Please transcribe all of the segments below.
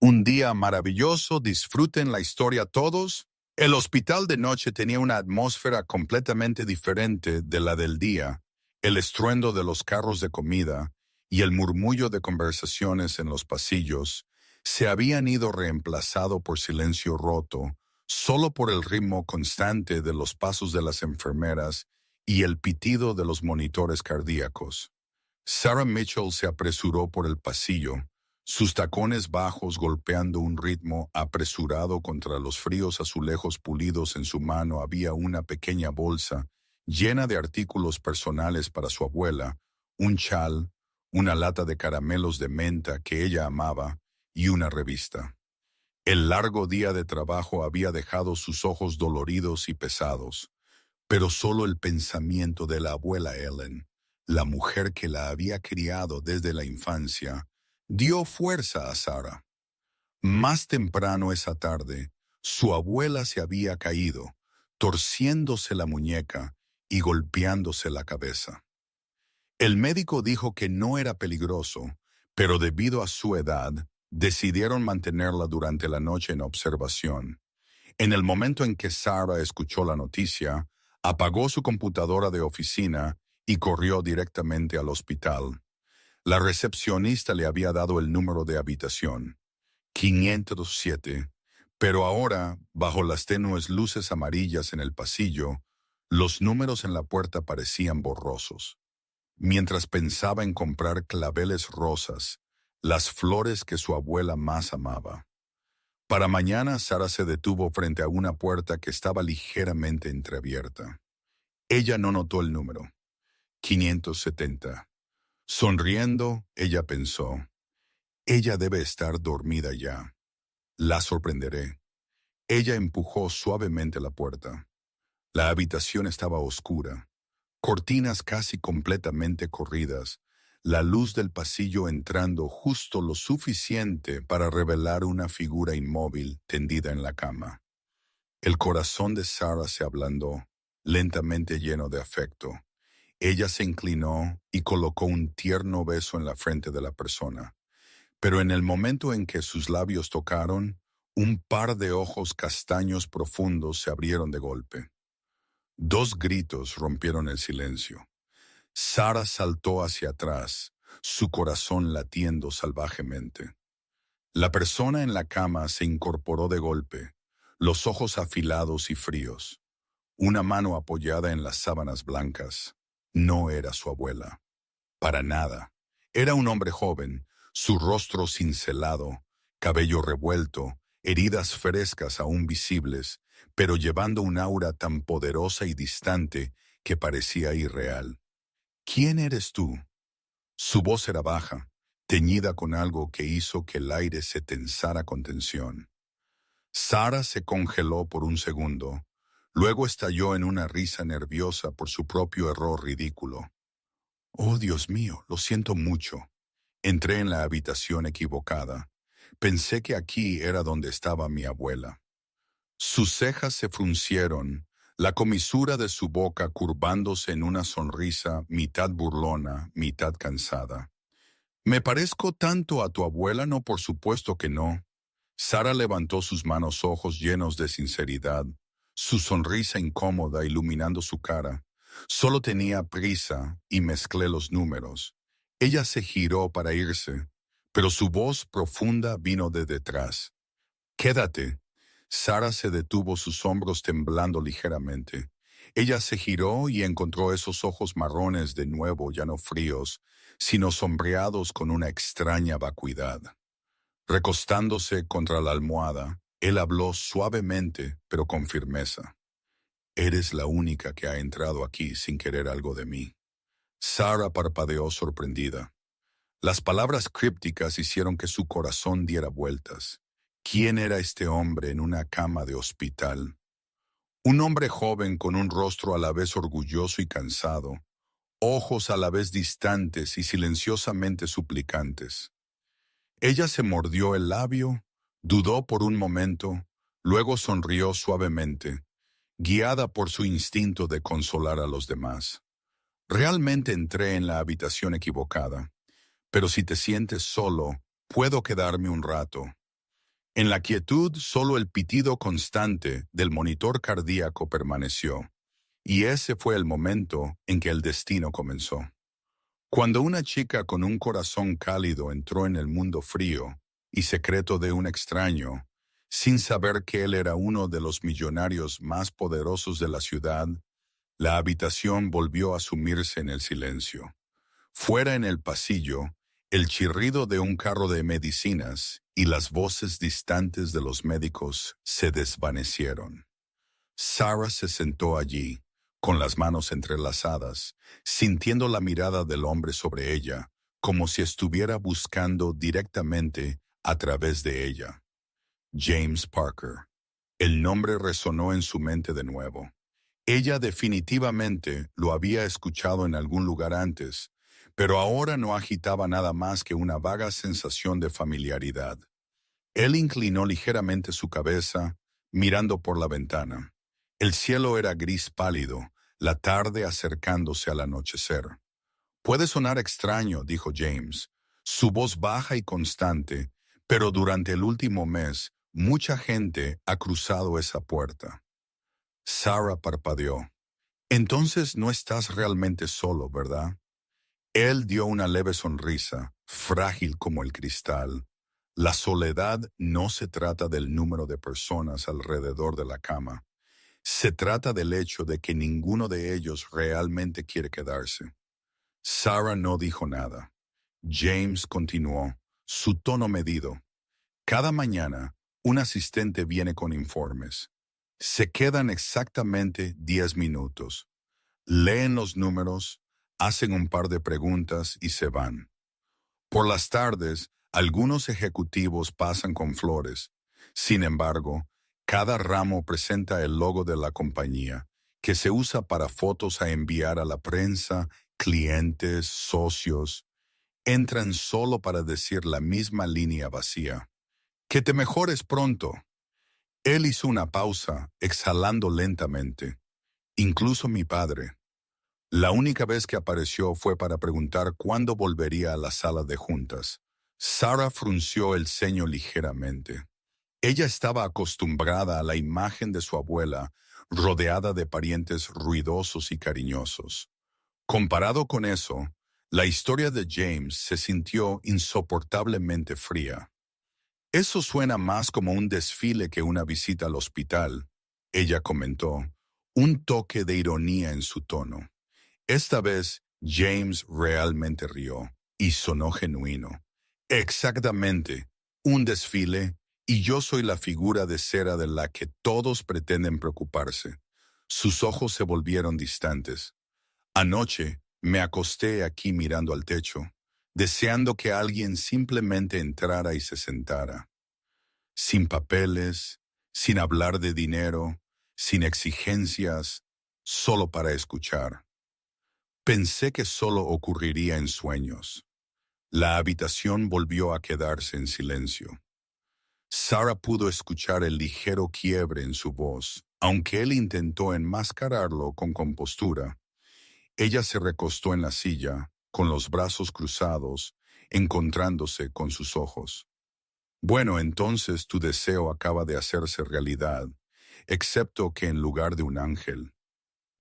Un día maravilloso, disfruten la historia todos. El hospital de noche tenía una atmósfera completamente diferente de la del día. El estruendo de los carros de comida y el murmullo de conversaciones en los pasillos se habían ido reemplazado por silencio roto, solo por el ritmo constante de los pasos de las enfermeras y el pitido de los monitores cardíacos. Sarah Mitchell se apresuró por el pasillo, sus tacones bajos golpeando un ritmo apresurado contra los fríos azulejos pulidos. En su mano había una pequeña bolsa llena de artículos personales para su abuela, un chal, una lata de caramelos de menta que ella amaba y una revista. El largo día de trabajo había dejado sus ojos doloridos y pesados, pero solo el pensamiento de la abuela Ellen, la mujer que la había criado desde la infancia, dio fuerza a Sarah. Más temprano esa tarde, su abuela se había caído, torciéndose la muñeca y golpeándose la cabeza. El médico dijo que no era peligroso, pero debido a su edad, decidieron mantenerla durante la noche en observación. En el momento en que Sarah escuchó la noticia, apagó su computadora de oficina y corrió directamente al hospital. La recepcionista le había dado el número de habitación, 507, pero ahora, bajo las tenues luces amarillas en el pasillo, los números en la puerta parecían borrosos. Mientras pensaba en comprar claveles rosas, las flores que su abuela más amaba. Para mañana, Sarah se detuvo frente a una puerta que estaba ligeramente entreabierta. Ella no notó el número, 570. Sonriendo, ella pensó, ella debe estar dormida ya. La sorprenderé. Ella empujó suavemente la puerta. La habitación estaba oscura, cortinas casi completamente corridas, la luz del pasillo entrando justo lo suficiente para revelar una figura inmóvil tendida en la cama. El corazón de Sarah se ablandó, lentamente lleno de afecto. Ella se inclinó y colocó un tierno beso en la frente de la persona. Pero en el momento en que sus labios tocaron, un par de ojos castaños profundos se abrieron de golpe. Dos gritos rompieron el silencio. Sarah saltó hacia atrás, su corazón latiendo salvajemente. La persona en la cama se incorporó de golpe, los ojos afilados y fríos, una mano apoyada en las sábanas blancas. No era su abuela. Para nada. Era un hombre joven, su rostro cincelado, cabello revuelto, heridas frescas aún visibles, pero llevando un aura tan poderosa y distante que parecía irreal. ¿Quién eres tú? Su voz era baja, teñida con algo que hizo que el aire se tensara con tensión. Sarah se congeló por un segundo, luego estalló en una risa nerviosa por su propio error ridículo. Oh, Dios mío, lo siento mucho. Entré en la habitación equivocada. Pensé que aquí era donde estaba mi abuela. Sus cejas se fruncieron, la comisura de su boca curvándose en una sonrisa mitad burlona, mitad cansada. ¿Me parezco tanto a tu abuela? No, por supuesto que no. Sarah levantó sus manos, ojos llenos de sinceridad, su sonrisa incómoda iluminando su cara. Solo tenía prisa y mezclé los números. Ella se giró para irse, pero su voz profunda vino de detrás. Quédate. Sarah se detuvo, sus hombros temblando ligeramente. Ella se giró y encontró esos ojos marrones de nuevo, ya no fríos, sino sombreados con una extraña vacuidad. Recostándose contra la almohada, él habló suavemente, pero con firmeza. Eres la única que ha entrado aquí sin querer algo de mí. Sarah parpadeó sorprendida. Las palabras crípticas hicieron que su corazón diera vueltas. ¿Quién era este hombre en una cama de hospital? Un hombre joven con un rostro a la vez orgulloso y cansado, ojos a la vez distantes y silenciosamente suplicantes. Ella se mordió el labio, dudó por un momento, luego sonrió suavemente, guiada por su instinto de consolar a los demás. Realmente entré en la habitación equivocada, pero si te sientes solo, puedo quedarme un rato. En la quietud, solo el pitido constante del monitor cardíaco permaneció, y ese fue el momento en que el destino comenzó. Cuando una chica con un corazón cálido entró en el mundo frío y secreto de un extraño, sin saber que él era uno de los millonarios más poderosos de la ciudad, la habitación volvió a sumirse en el silencio. Fuera en el pasillo, el chirrido de un carro de medicinas y las voces distantes de los médicos se desvanecieron. Sarah se sentó allí, con las manos entrelazadas, sintiendo la mirada del hombre sobre ella, como si estuviera buscando directamente a través de ella. James Parker. El nombre resonó en su mente de nuevo. Ella definitivamente lo había escuchado en algún lugar antes, pero ahora no agitaba nada más que una vaga sensación de familiaridad. Él inclinó ligeramente su cabeza, mirando por la ventana. El cielo era gris pálido, la tarde acercándose al anochecer. Puede sonar extraño, dijo James, su voz baja y constante, pero durante el último mes, mucha gente ha cruzado esa puerta. Sarah parpadeó. Entonces no estás realmente solo, ¿verdad? Él dio una leve sonrisa, frágil como el cristal. La soledad no se trata del número de personas alrededor de la cama. Se trata del hecho de que ninguno de ellos realmente quiere quedarse. Sarah no dijo nada. James continuó, su tono medido. Cada mañana, un asistente viene con informes. Se quedan exactamente 10 minutos. Leen los números, hacen un par de preguntas y se van. Por las tardes, algunos ejecutivos pasan con flores. Sin embargo, cada ramo presenta el logo de la compañía, que se usa para fotos a enviar a la prensa, clientes, socios. Entran solo para decir la misma línea vacía. Que te mejores pronto. Él hizo una pausa, exhalando lentamente. Incluso mi padre. La única vez que apareció fue para preguntar cuándo volvería a la sala de juntas. Sarah frunció el ceño ligeramente. Ella estaba acostumbrada a la imagen de su abuela, rodeada de parientes ruidosos y cariñosos. Comparado con eso, la historia de James se sintió insoportablemente fría. Eso suena más como un desfile que una visita al hospital, ella comentó, un toque de ironía en su tono. Esta vez, James realmente rió, y sonó genuino. Exactamente, un desfile, y yo soy la figura de cera de la que todos pretenden preocuparse. Sus ojos se volvieron distantes. Anoche, me acosté aquí mirando al techo, deseando que alguien simplemente entrara y se sentara. Sin papeles, sin hablar de dinero, sin exigencias, solo para escuchar. Pensé que solo ocurriría en sueños. La habitación volvió a quedarse en silencio. Sarah pudo escuchar el ligero quiebre en su voz, aunque él intentó enmascararlo con compostura. Ella se recostó en la silla, con los brazos cruzados, encontrándose con sus ojos. Bueno, entonces tu deseo acaba de hacerse realidad, excepto que en lugar de un ángel,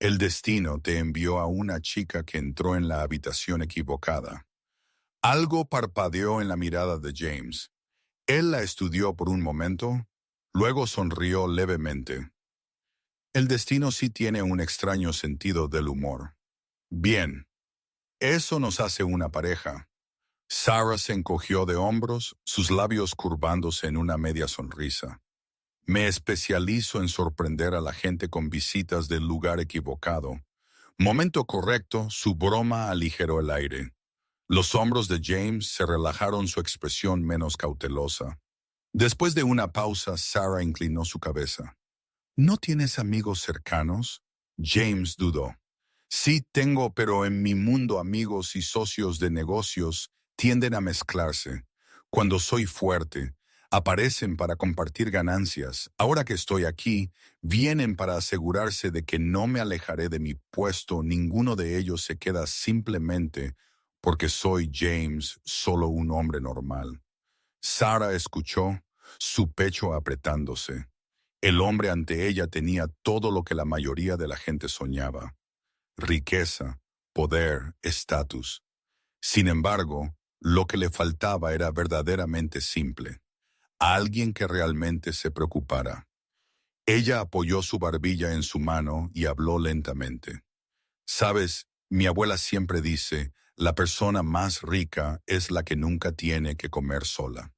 el destino te envió a una chica que entró en la habitación equivocada. Algo parpadeó en la mirada de James. Él la estudió por un momento, luego sonrió levemente. El destino sí tiene un extraño sentido del humor. Bien, eso nos hace una pareja. Sarah se encogió de hombros, sus labios curvándose en una media sonrisa. Me especializo en sorprender a la gente con visitas del lugar equivocado. Momento correcto, su broma aligeró el aire. Los hombros de James se relajaron, su expresión menos cautelosa. Después de una pausa, Sarah inclinó su cabeza. ¿No tienes amigos cercanos? James dudó. Sí tengo, pero en mi mundo amigos y socios de negocios tienden a mezclarse. Cuando soy fuerte, aparecen para compartir ganancias. Ahora que estoy aquí, vienen para asegurarse de que no me alejaré de mi puesto. Ninguno de ellos se queda simplemente porque soy James, solo un hombre normal. Sarah escuchó, su pecho apretándose. El hombre ante ella tenía todo lo que la mayoría de la gente soñaba: riqueza, poder, estatus. Sin embargo, lo que le faltaba era verdaderamente simple: alguien que realmente se preocupara. Ella apoyó su barbilla en su mano y habló lentamente. Sabes, mi abuela siempre dice, la persona más rica es la que nunca tiene que comer sola.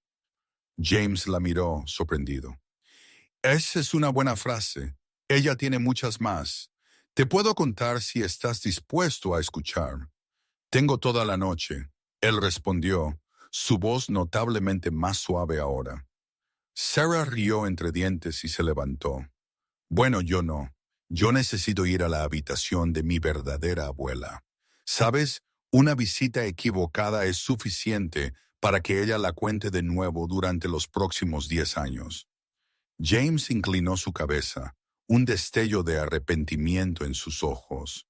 James la miró, sorprendido. Esa es una buena frase. Ella tiene muchas más. Te puedo contar si estás dispuesto a escuchar. Tengo toda la noche. Él respondió, su voz notablemente más suave ahora. Sarah rió entre dientes y se levantó. Bueno, yo no. Yo necesito ir a la habitación de mi verdadera abuela. ¿Sabes? Una visita equivocada es suficiente para que ella la cuente de nuevo durante los próximos 10 años. James inclinó su cabeza, un destello de arrepentimiento en sus ojos.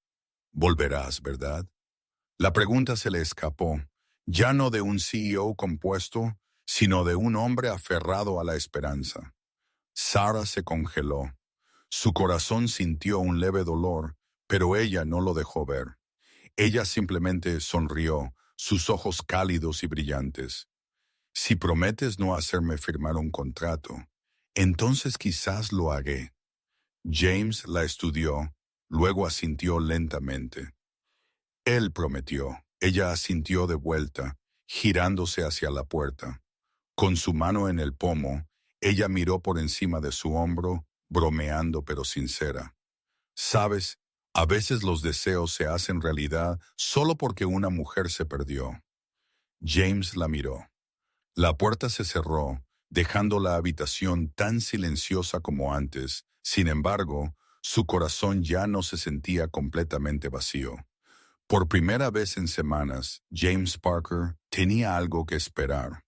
Volverás, ¿verdad? La pregunta se le escapó, ya no de un CEO compuesto, sino de un hombre aferrado a la esperanza. Sarah se congeló. Su corazón sintió un leve dolor, pero ella no lo dejó ver. Ella simplemente sonrió, sus ojos cálidos y brillantes. Si prometes no hacerme firmar un contrato, entonces quizás lo haré. James la estudió, luego asintió lentamente. Él prometió. Ella asintió de vuelta, girándose hacia la puerta. Con su mano en el pomo, ella miró por encima de su hombro, bromeando pero sincera. Sabes, a veces los deseos se hacen realidad solo porque una mujer se perdió. James la miró. La puerta se cerró, dejando la habitación tan silenciosa como antes. Sin embargo, su corazón ya no se sentía completamente vacío. Por primera vez en semanas, James Parker tenía algo que esperar.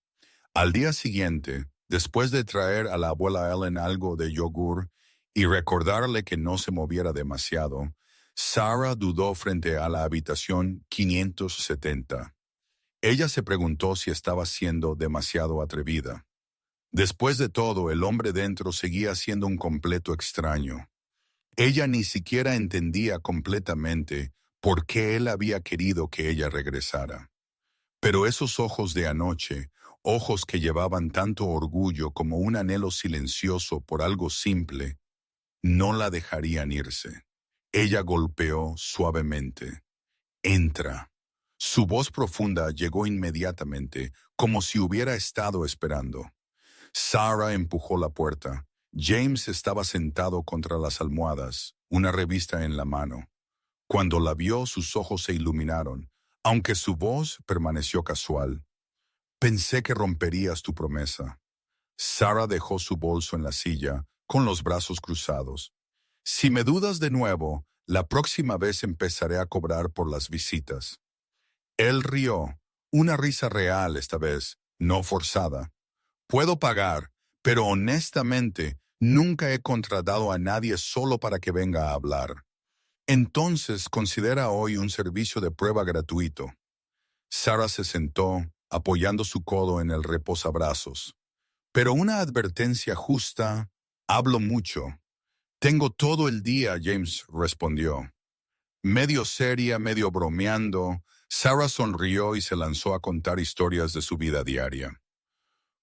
Al día siguiente, después de traer a la abuela Ellen algo de yogur y recordarle que no se moviera demasiado, Sarah dudó frente a la habitación 570. Ella se preguntó si estaba siendo demasiado atrevida. Después de todo, el hombre dentro seguía siendo un completo extraño. Ella ni siquiera entendía completamente por qué él había querido que ella regresara. Pero esos ojos de anoche, ojos que llevaban tanto orgullo como un anhelo silencioso por algo simple, no la dejarían irse. Ella golpeó suavemente. Entra. Su voz profunda llegó inmediatamente, como si hubiera estado esperando. Sarah empujó la puerta. James estaba sentado contra las almohadas, una revista en la mano. Cuando la vio, sus ojos se iluminaron, aunque su voz permaneció casual. Pensé que romperías tu promesa. Sarah dejó su bolso en la silla, con los brazos cruzados. Si me dudas de nuevo, la próxima vez empezaré a cobrar por las visitas. Él rió, una risa real esta vez, no forzada. Puedo pagar, pero honestamente nunca he contratado a nadie solo para que venga a hablar. Entonces considera hoy un servicio de prueba gratuito. Sarah se sentó, apoyando su codo en el reposabrazos. Pero una advertencia justa, hablo mucho. Tengo todo el día, James respondió. Medio seria, medio bromeando, Sarah sonrió y se lanzó a contar historias de su vida diaria.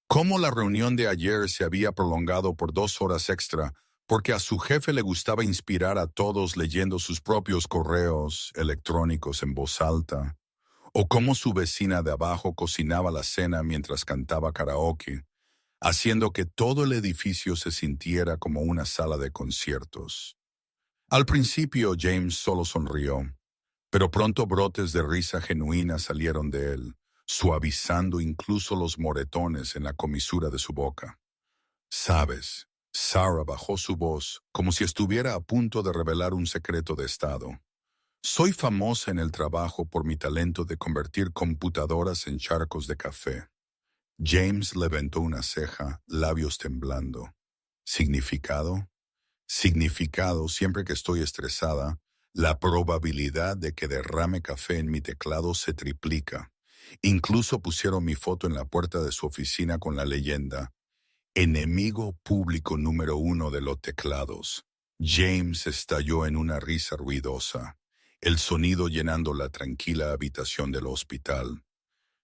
Cómo la reunión de ayer se había prolongado por 2 horas extra, porque a su jefe le gustaba inspirar a todos leyendo sus propios correos electrónicos en voz alta, o cómo su vecina de abajo cocinaba la cena mientras cantaba karaoke, haciendo que todo el edificio se sintiera como una sala de conciertos. Al principio James solo sonrió, pero pronto brotes de risa genuina salieron de él, suavizando incluso los moretones en la comisura de su boca. Sabes, Sarah bajó su voz como si estuviera a punto de revelar un secreto de estado. Soy famosa en el trabajo por mi talento de convertir computadoras en charcos de café. James levantó una ceja, labios temblando. ¿Significado? Significado, siempre que estoy estresada, la probabilidad de que derrame café en mi teclado se triplica. Incluso pusieron mi foto en la puerta de su oficina con la leyenda: enemigo público número uno de los teclados. James estalló en una risa ruidosa, el sonido llenando la tranquila habitación del hospital.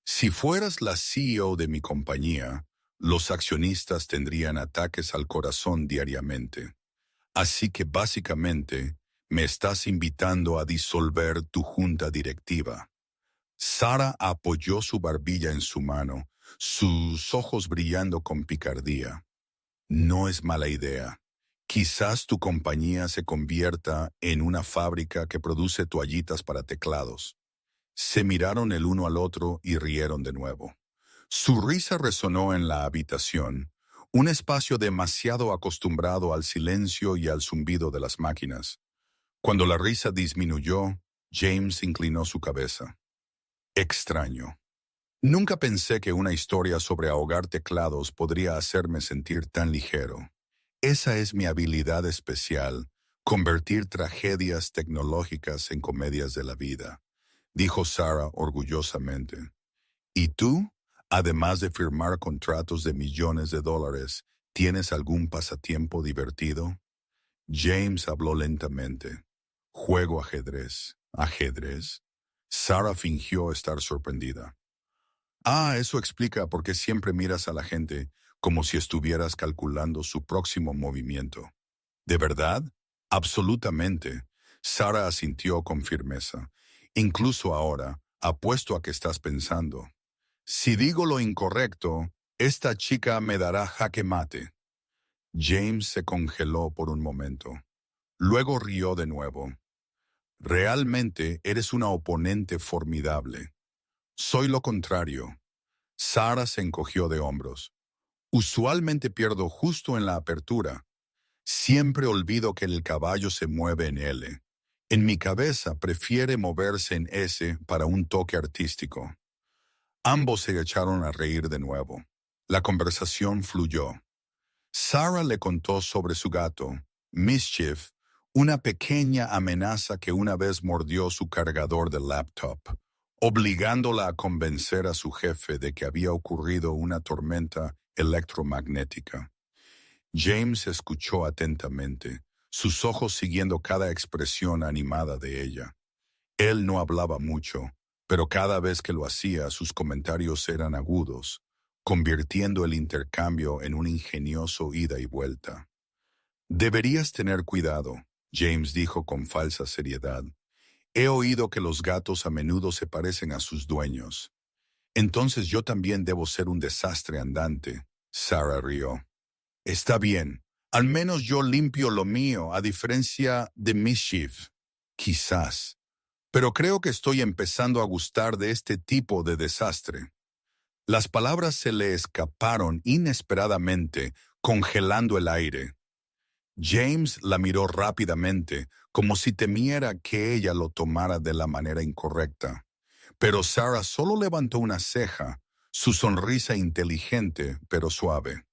Si fueras la CEO de mi compañía, los accionistas tendrían ataques al corazón diariamente. Así que básicamente me estás invitando a disolver tu junta directiva. Sara apoyó su barbilla en su mano, sus ojos brillando con picardía. No es mala idea. Quizás tu compañía se convierta en una fábrica que produce toallitas para teclados. Se miraron el uno al otro y rieron de nuevo. Su risa resonó en la habitación, un espacio demasiado acostumbrado al silencio y al zumbido de las máquinas. Cuando la risa disminuyó, James inclinó su cabeza. Extraño. Nunca pensé que una historia sobre ahogar teclados podría hacerme sentir tan ligero. Esa es mi habilidad especial, convertir tragedias tecnológicas en comedias de la vida, dijo Sarah orgullosamente. ¿Y tú? Además de firmar contratos de millones de dólares, ¿tienes algún pasatiempo divertido? James habló lentamente. Juego ajedrez. ¿Ajedrez? Sarah fingió estar sorprendida. Ah, eso explica por qué siempre miras a la gente como si estuvieras calculando su próximo movimiento. ¿De verdad? Absolutamente. Sarah asintió con firmeza. Incluso ahora, apuesto a que estás pensando. Si digo lo incorrecto, esta chica me dará jaque mate. James se congeló por un momento. Luego rió de nuevo. Realmente eres una oponente formidable. Soy lo contrario. Sarah se encogió de hombros. Usualmente pierdo justo en la apertura. Siempre olvido que el caballo se mueve en L. En mi cabeza prefiere moverse en S para un toque artístico. Ambos se echaron a reír de nuevo. La conversación fluyó. Sarah le contó sobre su gato, Mischief, una pequeña amenaza que una vez mordió su cargador de laptop, obligándola a convencer a su jefe de que había ocurrido una tormenta electromagnética. James escuchó atentamente, sus ojos siguiendo cada expresión animada de ella. Él no hablaba mucho, pero cada vez que lo hacía sus comentarios eran agudos, convirtiendo el intercambio en un ingenioso ida y vuelta. Deberías tener cuidado, James dijo con falsa seriedad. He oído que los gatos a menudo se parecen a sus dueños. Entonces yo también debo ser un desastre andante. Sarah rió. Está bien, al menos yo limpio lo mío, a diferencia de Mischief. Quizás. Pero creo que estoy empezando a gustar de este tipo de desastre. Las palabras se le escaparon inesperadamente, congelando el aire. James la miró rápidamente, como si temiera que ella lo tomara de la manera incorrecta. Pero Sarah solo levantó una ceja, su sonrisa inteligente pero suave.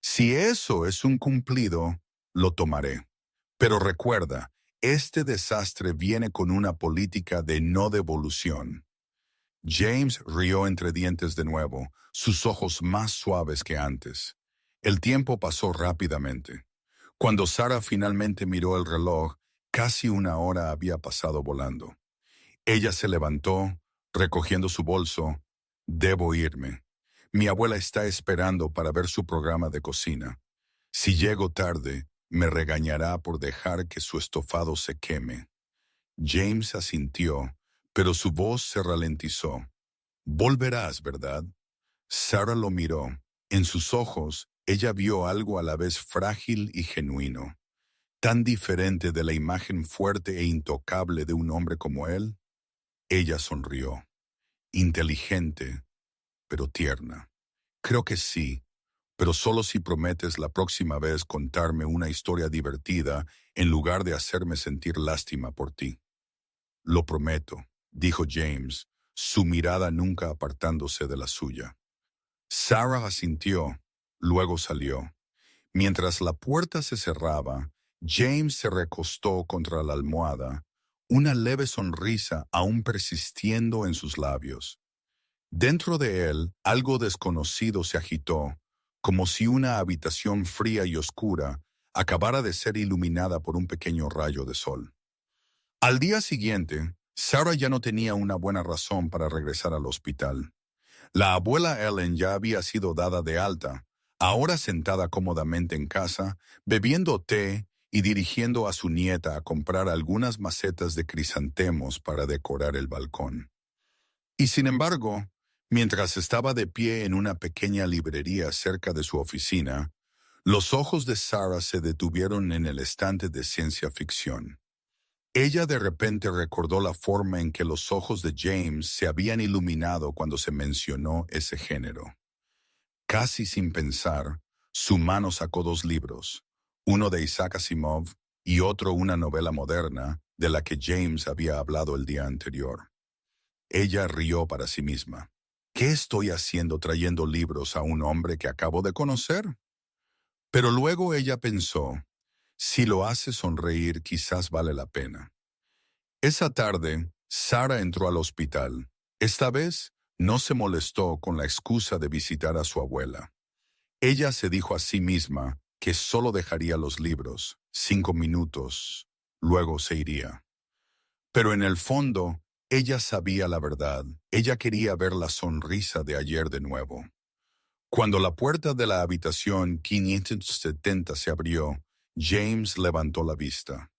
Si eso es un cumplido, lo tomaré. Pero recuerda, este desastre viene con una política de no devolución. James rió entre dientes de nuevo, sus ojos más suaves que antes. El tiempo pasó rápidamente. Cuando Sarah finalmente miró el reloj, casi una hora había pasado volando. Ella se levantó, recogiendo su bolso. Debo irme. Mi abuela está esperando para ver su programa de cocina. Si llego tarde, me regañará por dejar que su estofado se queme. James asintió, pero su voz se ralentizó. Volverás, ¿verdad? Sarah lo miró. En sus ojos, ella vio algo a la vez frágil y genuino, tan diferente de la imagen fuerte e intocable de un hombre como él. Ella sonrió, inteligente, pero tierna. Creo que sí, pero solo si prometes la próxima vez contarme una historia divertida en lugar de hacerme sentir lástima por ti. Lo prometo, dijo James, su mirada nunca apartándose de la suya. Sarah asintió, luego salió. Mientras la puerta se cerraba, James se recostó contra la almohada, una leve sonrisa aún persistiendo en sus labios. Dentro de él, algo desconocido se agitó, como si una habitación fría y oscura acabara de ser iluminada por un pequeño rayo de sol. Al día siguiente, Sarah ya no tenía una buena razón para regresar al hospital. La abuela Ellen ya había sido dada de alta, ahora sentada cómodamente en casa, bebiendo té y dirigiendo a su nieta a comprar algunas macetas de crisantemos para decorar el balcón. Y sin embargo, mientras estaba de pie en una pequeña librería cerca de su oficina, los ojos de Sarah se detuvieron en el estante de ciencia ficción. Ella de repente recordó la forma en que los ojos de James se habían iluminado cuando se mencionó ese género. Casi sin pensar, su mano sacó dos libros, uno de Isaac Asimov y otro una novela moderna de la que James había hablado el día anterior. Ella rió para sí misma. ¿Qué estoy haciendo trayendo libros a un hombre que acabo de conocer? Pero luego ella pensó, si lo hace sonreír quizás vale la pena. Esa tarde, Sarah entró al hospital. Esta vez, no se molestó con la excusa de visitar a su abuela. Ella se dijo a sí misma que solo dejaría los libros, 5 minutos, luego se iría. Pero en el fondo, ella sabía la verdad. Ella quería ver la sonrisa de ayer de nuevo. Cuando la puerta de la habitación 570 se abrió, James levantó la vista.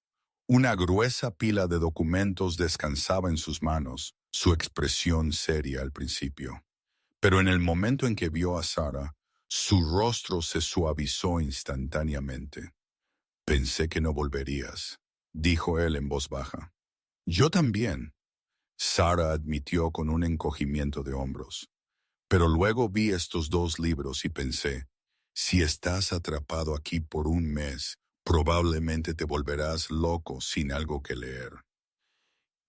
Una gruesa pila de documentos descansaba en sus manos, su expresión seria al principio. Pero en el momento en que vio a Sarah, su rostro se suavizó instantáneamente. «Pensé que no volverías», dijo él en voz baja. «Yo también», Sarah admitió con un encogimiento de hombros. «Pero luego vi estos dos libros y pensé, si estás atrapado aquí por un mes, probablemente te volverás loco sin algo que leer».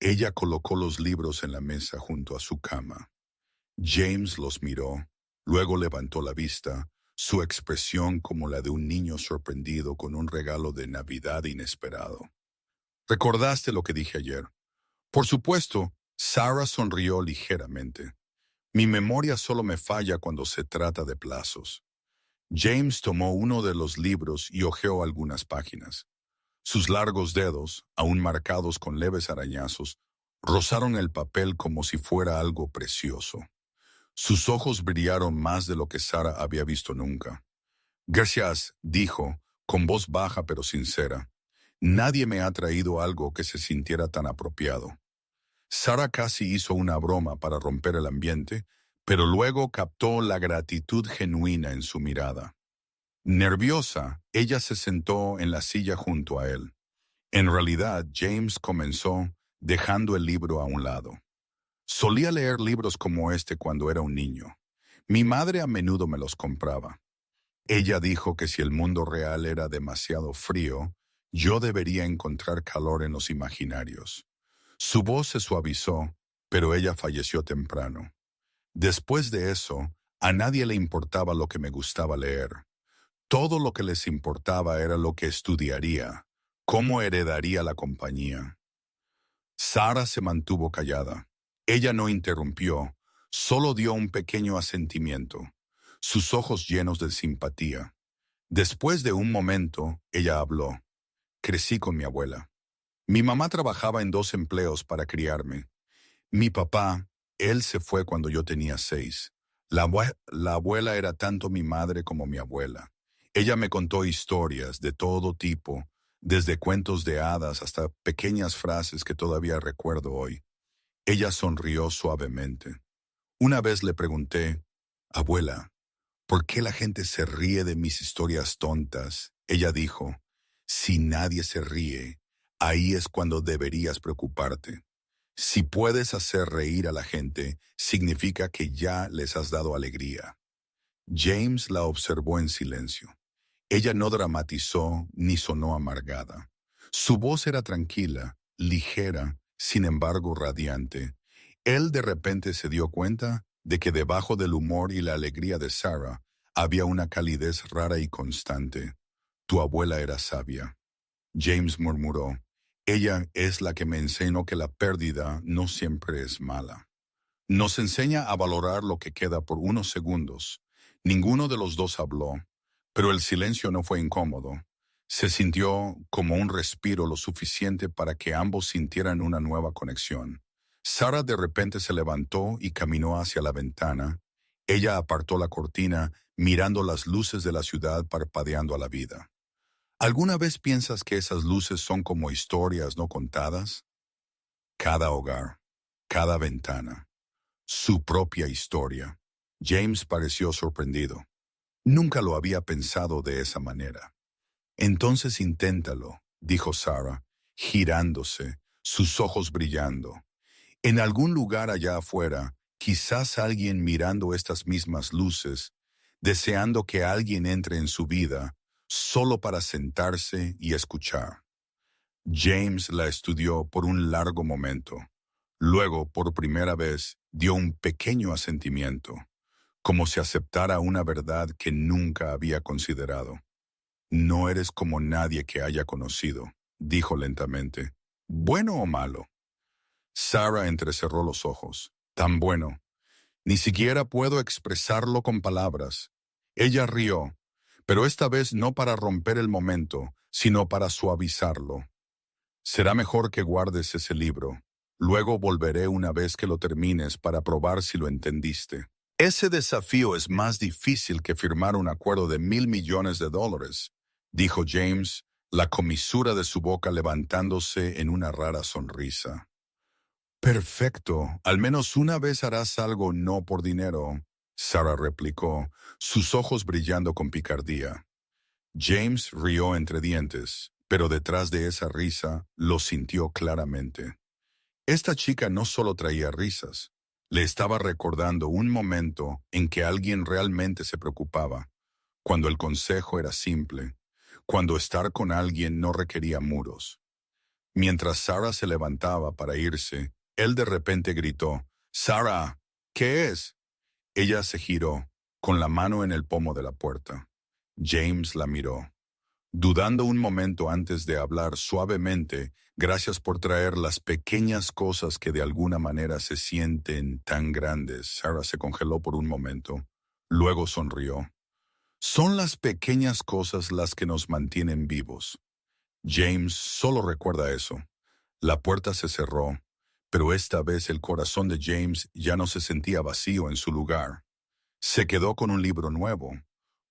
Ella colocó los libros en la mesa junto a su cama. James los miró, luego levantó la vista, su expresión como la de un niño sorprendido con un regalo de Navidad inesperado. «¿Recordaste lo que dije ayer?» Por supuesto, Sarah sonrió ligeramente. «Mi memoria solo me falla cuando se trata de plazos». James tomó uno de los libros y hojeó algunas páginas. Sus largos dedos, aún marcados con leves arañazos, rozaron el papel como si fuera algo precioso. Sus ojos brillaron más de lo que Sarah había visto nunca. «Gracias», dijo, con voz baja pero sincera. «Nadie me ha traído algo que se sintiera tan apropiado». Sarah casi hizo una broma para romper el ambiente, pero luego captó la gratitud genuina en su mirada. Nerviosa, ella se sentó en la silla junto a él. En realidad, James comenzó dejando el libro a un lado. «Solía leer libros como este cuando era un niño. Mi madre a menudo me los compraba. Ella dijo que si el mundo real era demasiado frío, yo debería encontrar calor en los imaginarios». Su voz se suavizó, pero ella falleció temprano. Después de eso, a nadie le importaba lo que me gustaba leer. Todo lo que les importaba era lo que estudiaría, cómo heredaría la compañía. Sarah se mantuvo callada. Ella no interrumpió, solo dio un pequeño asentimiento, sus ojos llenos de simpatía. Después de un momento, ella habló. «Crecí con mi abuela. Mi mamá trabajaba en 2 empleos para criarme. Mi papá, él se fue cuando yo tenía 6. La abuela era tanto mi madre como mi abuela. Ella me contó historias de todo tipo, desde cuentos de hadas hasta pequeñas frases que todavía recuerdo hoy». Ella sonrió suavemente. Una vez le pregunté, «Abuela, ¿por qué la gente se ríe de mis historias tontas?» Ella dijo, «Si nadie se ríe, ahí es cuando deberías preocuparte. Si puedes hacer reír a la gente, significa que ya les has dado alegría». James la observó en silencio. Ella no dramatizó ni sonó amargada. Su voz era tranquila, ligera, sin embargo radiante. Él de repente se dio cuenta de que debajo del humor y la alegría de Sarah había una calidez rara y constante. «Tu abuela era sabia», James murmuró. «Ella es la que me enseñó que la pérdida no siempre es mala. Nos enseña a valorar lo que queda por unos segundos. Ninguno de los dos habló, pero el silencio no fue incómodo. Se sintió como un respiro lo suficiente para que ambos sintieran una nueva conexión. Sarah de repente se levantó y caminó hacia la ventana. Ella apartó la cortina, mirando las luces de la ciudad parpadeando a la vida. ¿Alguna vez piensas que esas luces son como historias no contadas? Cada hogar, cada ventana, su propia historia. James pareció sorprendido. Nunca lo había pensado de esa manera. Entonces inténtalo, dijo Sarah, girándose, sus ojos brillando. En algún lugar allá afuera, quizás alguien mirando estas mismas luces, deseando que alguien entre en su vida, solo para sentarse y escuchar. James la estudió por un largo momento. Luego, por primera vez, dio un pequeño asentimiento, como si aceptara una verdad que nunca había considerado. No eres como nadie que haya conocido, dijo lentamente. ¿Bueno o malo? Sarah entrecerró los ojos. Tan bueno. Ni siquiera puedo expresarlo con palabras. Ella rió, pero esta vez no para romper el momento, sino para suavizarlo. Será mejor que guardes ese libro. Luego volveré una vez que lo termines para probar si lo entendiste. Ese desafío es más difícil que firmar un acuerdo de $1.000.000.000, dijo James, la comisura de su boca levantándose en una rara sonrisa. Perfecto, al menos una vez harás algo no por dinero, Sarah replicó, sus ojos brillando con picardía. James rió entre dientes, pero detrás de esa risa lo sintió claramente. Esta chica no solo traía risas, le estaba recordando un momento en que alguien realmente se preocupaba, cuando el consejo era simple, cuando estar con alguien no requería muros. Mientras Sarah se levantaba para irse, él de repente gritó, «Sarah, ¿qué es?» Ella se giró, con la mano en el pomo de la puerta. James la miró. Dudando un momento antes de hablar suavemente, «Gracias por traer las pequeñas cosas que de alguna manera se sienten tan grandes». Sarah se congeló por un momento. Luego sonrió. «Son las pequeñas cosas las que nos mantienen vivos». James solo recuerda eso. La puerta se cerró, pero esta vez el corazón de James ya no se sentía vacío en su lugar. Se quedó con un libro nuevo,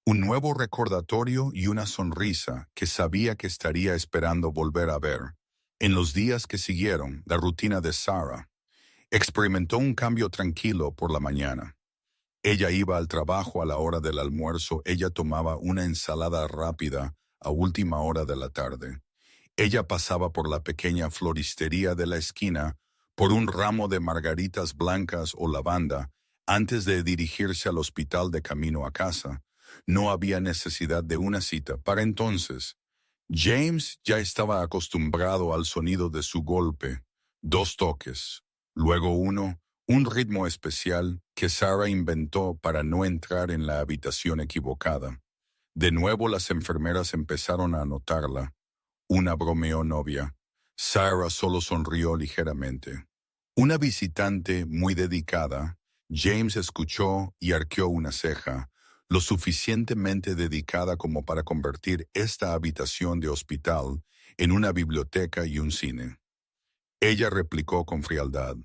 un nuevo recordatorio y una sonrisa que sabía que estaría esperando volver a ver. En los días que siguieron, la rutina de Sarah experimentó un cambio tranquilo por la mañana. Ella iba al trabajo a la hora del almuerzo, ella tomaba una ensalada rápida a última hora de la tarde. Ella pasaba por la pequeña floristería de la esquina por un ramo de margaritas blancas o lavanda antes de dirigirse al hospital de camino a casa. No había necesidad de una cita para entonces. James ya estaba acostumbrado al sonido de su golpe, 2 toques, luego uno, un ritmo especial que Sarah inventó para no entrar en la habitación equivocada. De nuevo las enfermeras empezaron a notarla. Una bromeó novia. Sarah solo sonrió ligeramente. Una visitante muy dedicada, James escuchó y arqueó una ceja, lo suficientemente dedicada como para convertir esta habitación de hospital en una biblioteca y un cine. Ella replicó con frialdad.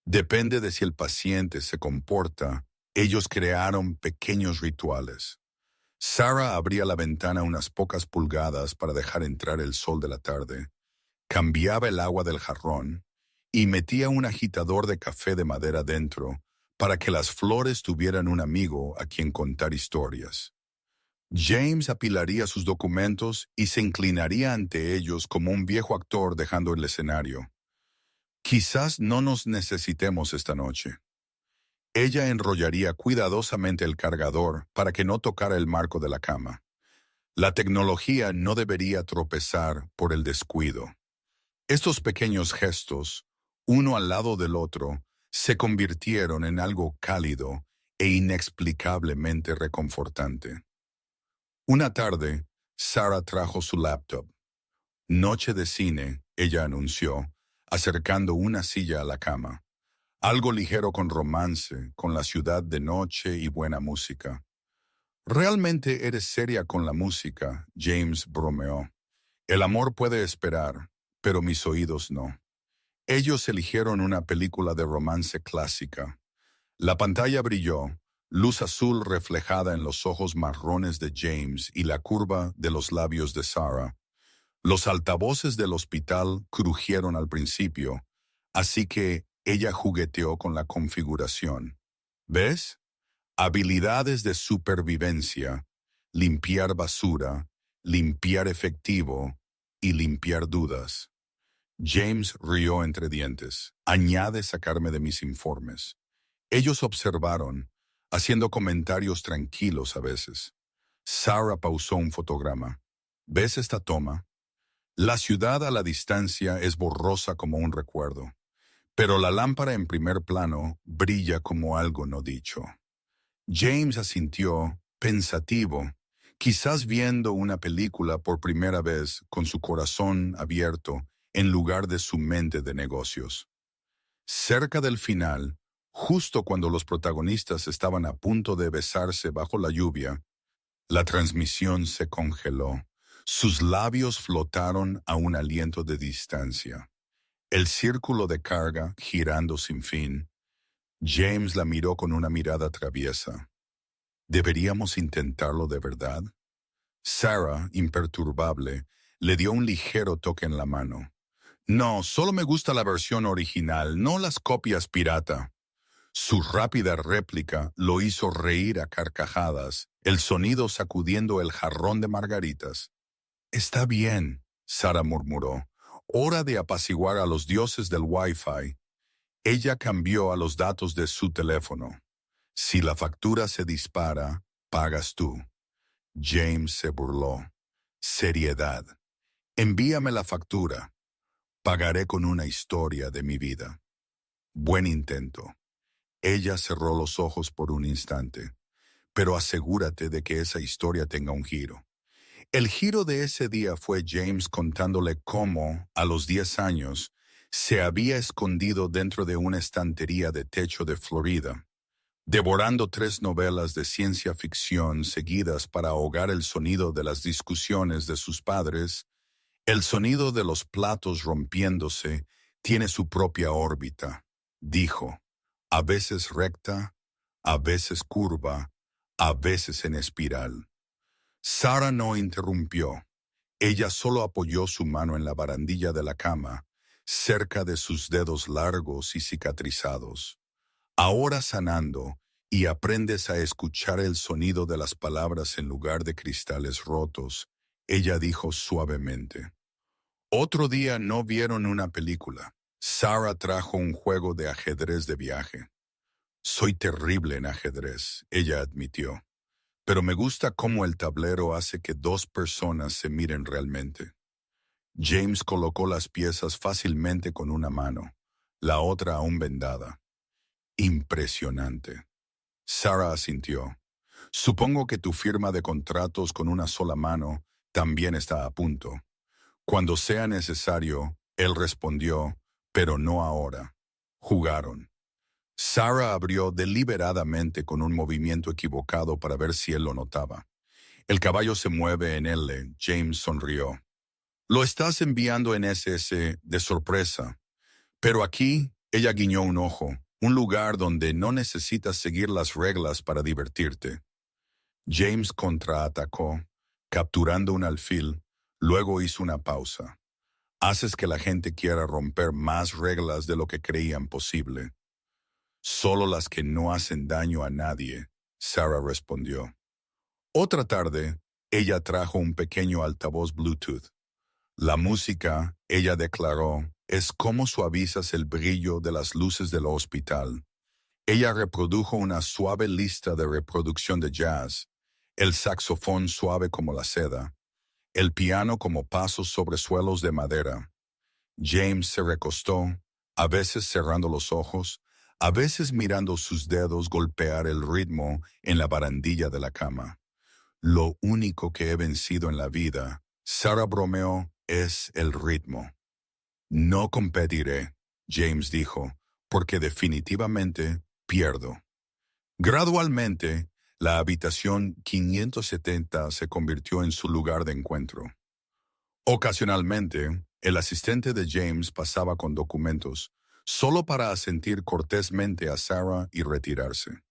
Depende de si el paciente se comporta. Ellos crearon pequeños rituales. Sarah abría la ventana unas pocas pulgadas para dejar entrar el sol de la tarde, cambiaba el agua del jarrón y metía un agitador de café de madera dentro para que las flores tuvieran un amigo a quien contar historias. James apilaría sus documentos y se inclinaría ante ellos como un viejo actor dejando el escenario. Quizás no nos necesitemos esta noche. Ella enrollaría cuidadosamente el cargador para que no tocara el marco de la cama. La tecnología no debería tropezar por el descuido. Estos pequeños gestos, uno al lado del otro, se convirtieron en algo cálido e inexplicablemente reconfortante. Una tarde, Sarah trajo su laptop. Noche de cine, ella anunció, acercando una silla a la cama. Algo ligero con romance, con la ciudad de noche y buena música. Realmente eres seria con la música, James bromeó. El amor puede esperar, pero mis oídos no. Ellos eligieron una película de romance clásica. La pantalla brilló, luz azul reflejada en los ojos marrones de James y la curva de los labios de Sarah. Los altavoces del hospital crujieron al principio, así que ella jugueteó con la configuración. ¿Ves? Habilidades de supervivencia, limpiar basura, limpiar efectivo y limpiar dudas. James rió entre dientes. Añade sacarme de mis informes. Ellos observaron, haciendo comentarios tranquilos a veces. Sarah pausó un fotograma. ¿Ves esta toma? La ciudad a la distancia es borrosa como un recuerdo, pero la lámpara en primer plano brilla como algo no dicho. James asintió, pensativo, quizás viendo una película por primera vez con su corazón abierto en lugar de su mente de negocios. Cerca del final, justo cuando los protagonistas estaban a punto de besarse bajo la lluvia, la transmisión se congeló. Sus labios flotaron a un aliento de distancia. El círculo de carga girando sin fin. James la miró con una mirada traviesa. ¿Deberíamos intentarlo de verdad? Sarah, imperturbable, le dio un ligero toque en la mano. No, solo me gusta la versión original, no las copias pirata. Su rápida réplica lo hizo reír a carcajadas, el sonido sacudiendo el jarrón de margaritas. Está bien, Sarah murmuró. Hora de apaciguar a los dioses del Wi-Fi. Ella cambió a los datos de su teléfono. Si la factura se dispara, pagas tú. James se burló. Seriedad. Envíame la factura. Pagaré con una historia de mi vida. Buen intento. Ella cerró los ojos por un instante, pero asegúrate de que esa historia tenga un giro. El giro de ese día fue James contándole cómo, a los 10 años, se había escondido dentro de una estantería de techo de Florida, devorando 3 novelas de ciencia ficción seguidas para ahogar el sonido de las discusiones de sus padres. El sonido de los platos rompiéndose tiene su propia órbita, dijo, a veces recta, a veces curva, a veces en espiral. Sarah no interrumpió. Ella solo apoyó su mano en la barandilla de la cama, cerca de sus dedos largos y cicatrizados. Ahora sanando, y aprendes a escuchar el sonido de las palabras en lugar de cristales rotos, ella dijo suavemente. Otro día no vieron una película. Sarah trajo un juego de ajedrez de viaje. Soy terrible en ajedrez, ella admitió, pero me gusta cómo el tablero hace que 2 personas se miren realmente. James colocó las piezas fácilmente con una mano, la otra aún vendada. Impresionante. Sarah asintió. Supongo que tu firma de contratos con una sola mano también está a punto. Cuando sea necesario, él respondió, pero no ahora. Jugaron. Sarah abrió deliberadamente con un movimiento equivocado para ver si él lo notaba. El caballo se mueve en L. James sonrió. Lo estás enviando en SS de sorpresa. Pero aquí, ella guiñó un ojo, un lugar donde no necesitas seguir las reglas para divertirte. James contraatacó, capturando un alfil, luego hizo una pausa. Haces que la gente quiera romper más reglas de lo que creían posible. Solo las que no hacen daño a nadie, Sarah respondió. Otra tarde, ella trajo un pequeño altavoz Bluetooth. La música, ella declaró, es como suavizas el brillo de las luces del hospital. Ella reprodujo una suave lista de reproducción de jazz, el saxofón suave como la seda, el piano como pasos sobre suelos de madera. James se recostó, a veces cerrando los ojos, a veces mirando sus dedos golpear el ritmo en la barandilla de la cama. Lo único que he vencido en la vida, Sarah bromeó, es el ritmo. No competiré, James dijo, porque definitivamente pierdo. Gradualmente, La habitación 570 se convirtió en su lugar de encuentro. Ocasionalmente, el asistente de James pasaba con documentos, solo para asentir cortésmente a Sarah y retirarse.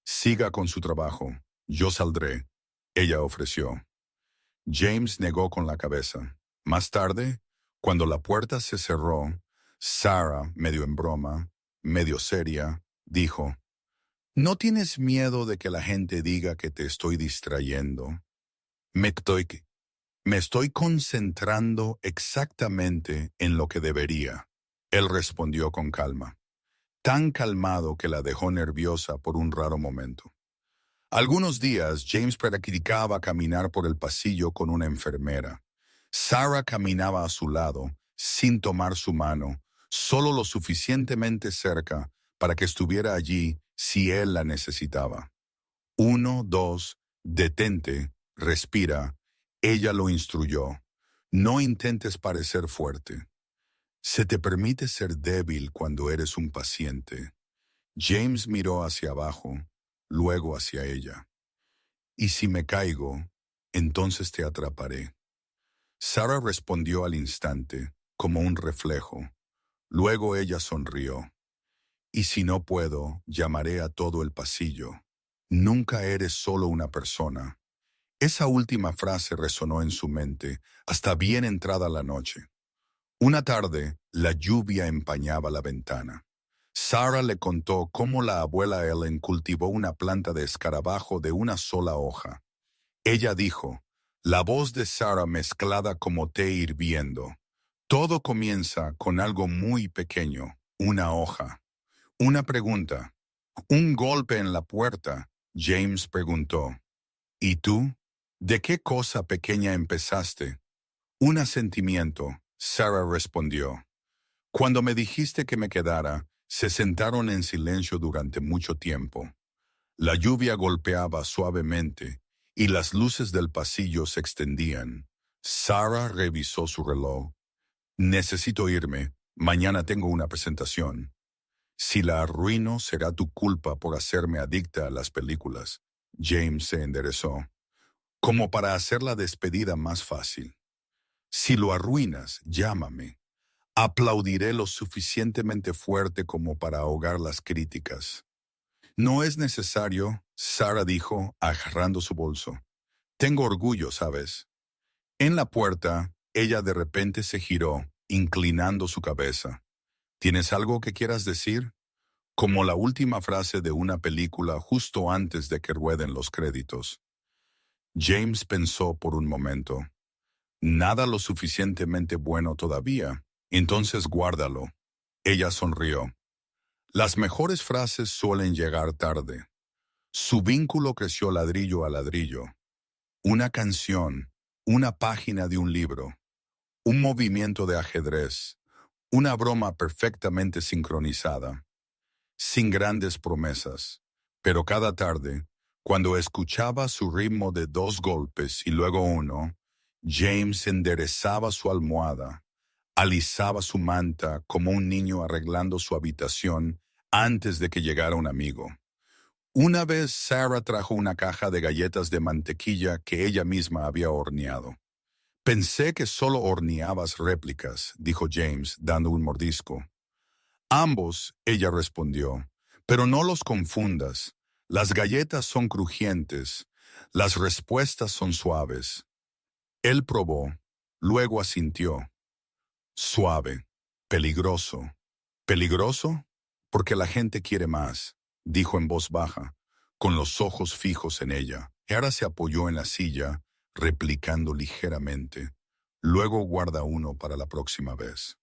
Siga con su trabajo, yo saldré, ella ofreció. James negó con la cabeza. Más tarde, cuando la puerta se cerró, Sarah, medio en broma, medio seria, dijo, ¿no tienes miedo de que la gente diga que te estoy distrayendo? Me estoy, me estoy concentrando exactamente en lo que debería. Él respondió con calma, tan calmado que la dejó nerviosa por un raro momento. Algunos días, James practicaba caminar por el pasillo con una enfermera. Sarah caminaba a su lado, sin tomar su mano, solo lo suficientemente cerca para que estuviera allí si él la necesitaba. 1, 2, detente, respira. Ella lo instruyó. No intentes parecer fuerte. Se te permite ser débil cuando eres un paciente. James miró hacia abajo, luego hacia ella. Y si me caigo, entonces te atraparé. Sarah respondió al instante, como un reflejo. Luego ella sonrió. Y si no puedo, llamaré a todo el pasillo. Nunca eres solo una persona. Esa última frase resonó en su mente hasta bien entrada la noche. Una tarde, la lluvia empañaba la ventana. Sarah le contó cómo la abuela Ellen cultivó una planta de escarabajo de una sola hoja. Ella dijo, la voz de Sarah mezclada como té hirviendo. Todo comienza con algo muy pequeño, una hoja. Una pregunta. Un golpe en la puerta, James preguntó. ¿Y tú? ¿De qué cosa pequeña empezaste? Un asentimiento, Sarah respondió. Cuando me dijiste que me quedara, se sentaron en silencio durante mucho tiempo. La lluvia golpeaba suavemente y las luces del pasillo se extendían. Sarah revisó su reloj. Necesito irme. Mañana tengo una presentación. Si la arruino, será tu culpa por hacerme adicta a las películas. James se enderezó, como para hacer la despedida más fácil. Si lo arruinas, llámame. Aplaudiré lo suficientemente fuerte como para ahogar las críticas. No es necesario, Sarah dijo, agarrando su bolso. Tengo orgullo, ¿sabes? En la puerta, ella de repente se giró, inclinando su cabeza. ¿Tienes algo que quieras decir? Como la última frase de una película justo antes de que rueden los créditos. James pensó por un momento. Nada lo suficientemente bueno todavía, entonces guárdalo. Ella sonrió. Las mejores frases suelen llegar tarde. Su vínculo creció ladrillo a ladrillo. Una canción, una página de un libro, un movimiento de ajedrez, una broma perfectamente sincronizada, sin grandes promesas. Pero cada tarde, cuando escuchaba su ritmo de 2 golpes y luego uno, James enderezaba su almohada, alisaba su manta como un niño arreglando su habitación antes de que llegara un amigo. Una vez Sarah trajo una caja de galletas de mantequilla que ella misma había horneado. Pensé que solo horneabas réplicas, dijo James, dando un mordisco. Ambos, ella respondió, pero no los confundas. Las galletas son crujientes, las respuestas son suaves. Él probó, luego asintió. Suave, peligroso. ¿Peligroso? Porque la gente quiere más, dijo en voz baja, con los ojos fijos en ella. Ahora se apoyó en la silla, replicando ligeramente. Luego guarda uno para la próxima vez.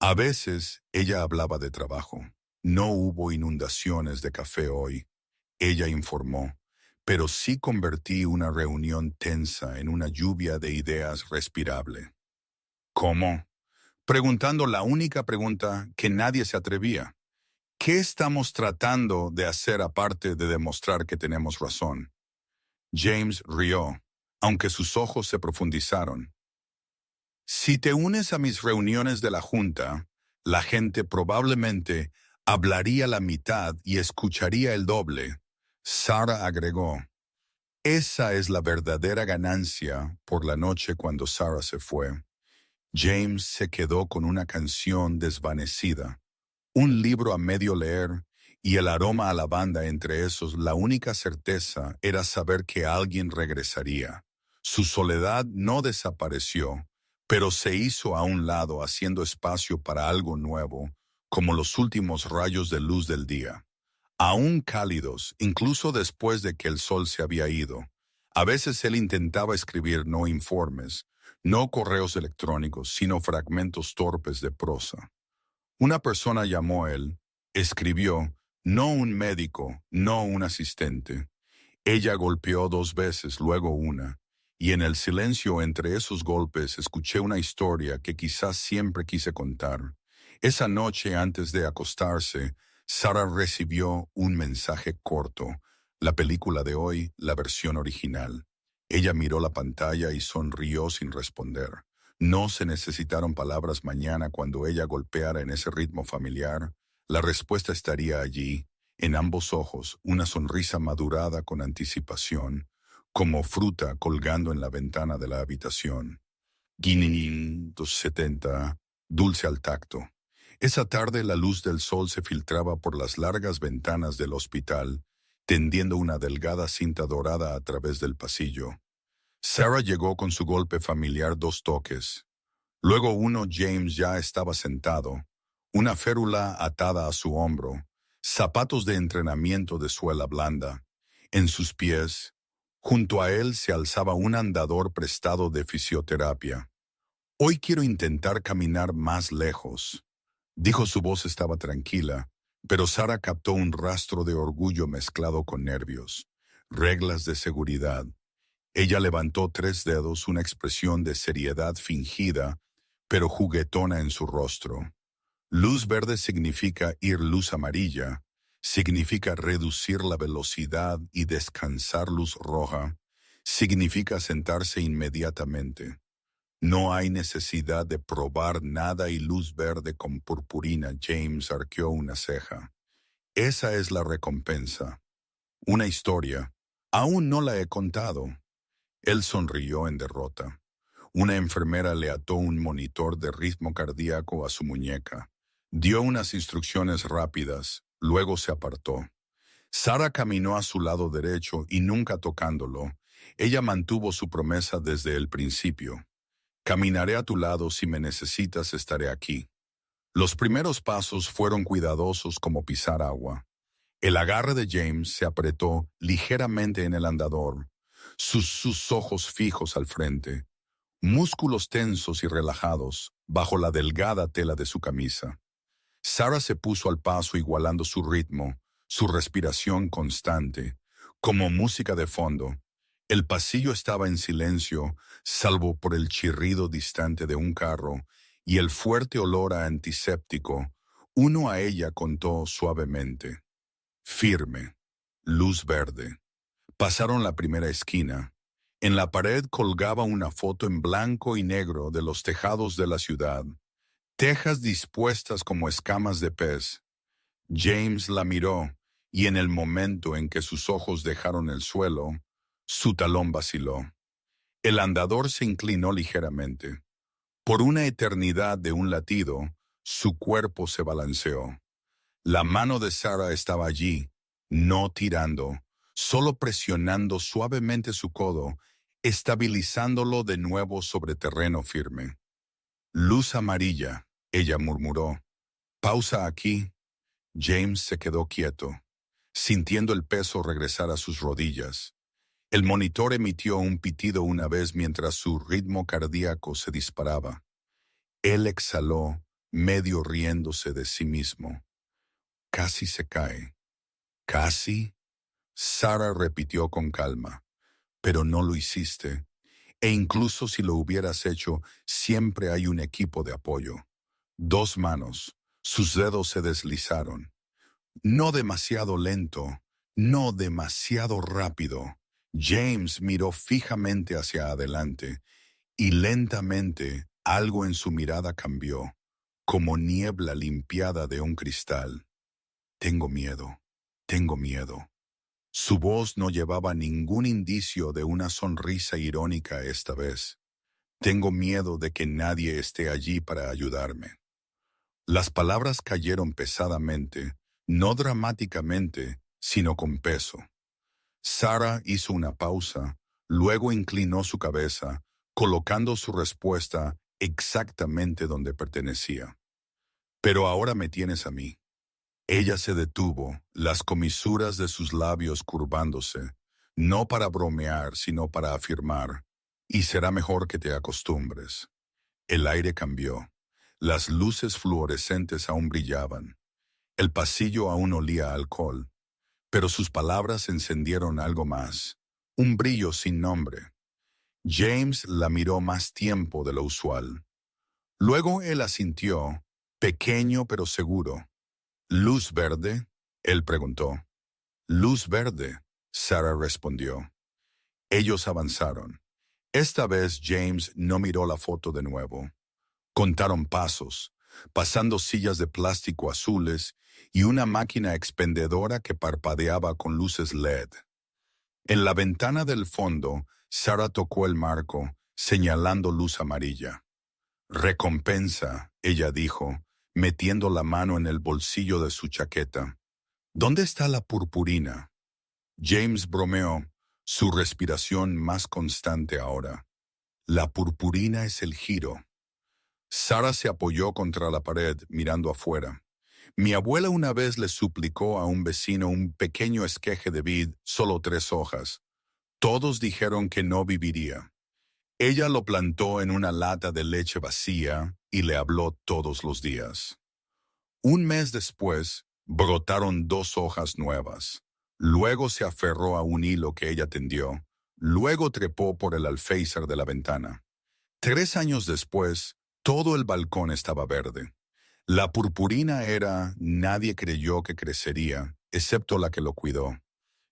A veces ella hablaba de trabajo. No hubo inundaciones de café hoy, ella informó, pero sí convertí una reunión tensa en una lluvia de ideas respirable. ¿Cómo? Preguntando la única pregunta que nadie se atrevía. ¿Qué estamos tratando de hacer aparte de demostrar que tenemos razón? James rió, aunque sus ojos se profundizaron. Si te unes a mis reuniones de la Junta, la gente probablemente hablaría la mitad y escucharía el doble. Sarah agregó, esa es la verdadera ganancia por la noche cuando Sarah se fue. James se quedó con una canción desvanecida, un libro a medio leer y el aroma a lavanda entre esos. La única certeza era saber que alguien regresaría. Su soledad no desapareció, pero se hizo a un lado haciendo espacio para algo nuevo, como los últimos rayos de luz del día. Aún cálidos, incluso después de que el sol se había ido. A veces él intentaba escribir no informes, no correos electrónicos, sino fragmentos torpes de prosa. Una persona llamó a él, escribió, no un médico, no un asistente. Ella golpeó 2 veces, luego una, y en el silencio entre esos golpes escuché una historia que quizás siempre quise contar. Esa noche antes de acostarse, Sarah recibió un mensaje corto, la película de hoy, la versión original. Ella miró la pantalla y sonrió sin responder. No se necesitaron palabras mañana cuando ella golpeara en ese ritmo familiar. La respuesta estaría allí, en ambos ojos, una sonrisa madurada con anticipación, como fruta colgando en la ventana de la habitación. 570, dulce al tacto. Esa tarde la luz del sol se filtraba por las largas ventanas del hospital, tendiendo una delgada cinta dorada a través del pasillo. Sarah llegó con su golpe familiar 2 toques. Luego uno. James ya estaba sentado, una férula atada a su hombro, zapatos de entrenamiento de suela blanda. En sus pies, junto a él se alzaba un andador prestado de fisioterapia. Hoy quiero intentar caminar más lejos, dijo. Su voz estaba tranquila, pero Sarah captó un rastro de orgullo mezclado con nervios. Reglas de seguridad. Ella levantó 3 dedos, una expresión de seriedad fingida, pero juguetona en su rostro. Luz verde significa ir, luz amarilla significa reducir la velocidad y descansar. Luz roja significa sentarse inmediatamente. No hay necesidad de probar nada. Y luz verde con purpurina. James arqueó una ceja. Esa es la recompensa. Una historia. Aún no la he contado. Él sonrió en derrota. Una enfermera le ató un monitor de ritmo cardíaco a su muñeca. Dio unas instrucciones rápidas, luego se apartó. Sarah caminó a su lado derecho y nunca tocándolo. Ella mantuvo su promesa desde el principio. Caminaré a tu lado, si me necesitas estaré aquí. Los primeros pasos fueron cuidadosos como pisar agua. El agarre de James se apretó ligeramente en el andador, sus ojos fijos al frente, músculos tensos y relajados bajo la delgada tela de su camisa. Sarah se puso al paso igualando su ritmo, su respiración constante, como música de fondo. El pasillo estaba en silencio, salvo por el chirrido distante de un carro y el fuerte olor a antiséptico. Uno. A ella contó suavemente. Firme. Luz verde. Pasaron la primera esquina. En la pared colgaba una foto en blanco y negro de los tejados de la ciudad. Tejas dispuestas como escamas de pez. James la miró, y en el momento en que sus ojos dejaron el suelo, su talón vaciló. El andador se inclinó ligeramente. Por una eternidad de un latido, su cuerpo se balanceó. La mano de Sarah estaba allí, no tirando, solo presionando suavemente su codo, estabilizándolo de nuevo sobre terreno firme. Luz amarilla, ella murmuró. Pausa aquí. James se quedó quieto, sintiendo el peso regresar a sus rodillas. El monitor emitió un pitido una vez mientras su ritmo cardíaco se disparaba. Él exhaló, medio riéndose de sí mismo. Casi se cae. ¿Casi? Sarah repitió con calma. Pero no lo hiciste. E incluso si lo hubieras hecho, siempre hay un equipo de apoyo. 2 manos. Sus dedos se deslizaron. No demasiado lento, no demasiado rápido. James miró fijamente hacia adelante, y lentamente algo en su mirada cambió, como niebla limpiada de un cristal. Tengo miedo, Su voz no llevaba ningún indicio de una sonrisa irónica esta vez. Tengo miedo de que nadie esté allí para ayudarme. Las palabras cayeron pesadamente, no dramáticamente, sino con peso. Sarah hizo una pausa, luego inclinó su cabeza, colocando su respuesta exactamente donde pertenecía. Pero ahora me tienes a mí. Ella se detuvo, las comisuras de sus labios curvándose, no para bromear, sino para afirmar, y será mejor que te acostumbres. El aire cambió. Las luces fluorescentes aún brillaban. El pasillo aún olía a alcohol. Pero sus palabras encendieron algo más. Un brillo sin nombre. James la miró más tiempo de lo usual. Luego él asintió, pequeño pero seguro. ¿Luz verde? Él preguntó. Luz verde, Sarah respondió. Ellos avanzaron. Esta vez James no miró la foto de nuevo. Contaron pasos, pasando sillas de plástico azules y una máquina expendedora que parpadeaba con luces LED. En la ventana del fondo, Sarah tocó el marco, señalando luz amarilla. Recompensa, ella dijo, metiendo la mano en el bolsillo de su chaqueta. ¿Dónde está la purpurina? James bromeó, su respiración más constante ahora. La purpurina es el giro. Sarah se apoyó contra la pared, mirando afuera. Mi abuela una vez le suplicó a un vecino un pequeño esqueje de vid, solo 3 hojas. Todos dijeron que no viviría. Ella lo plantó en una lata de leche vacía y le habló todos los días. Un mes después, brotaron 2 hojas nuevas. Luego se aferró a un hilo que ella tendió. Luego trepó por el alféizar de la ventana. 3 años después, todo el balcón estaba verde. La purpurina era, nadie creyó que crecería, excepto la que lo cuidó.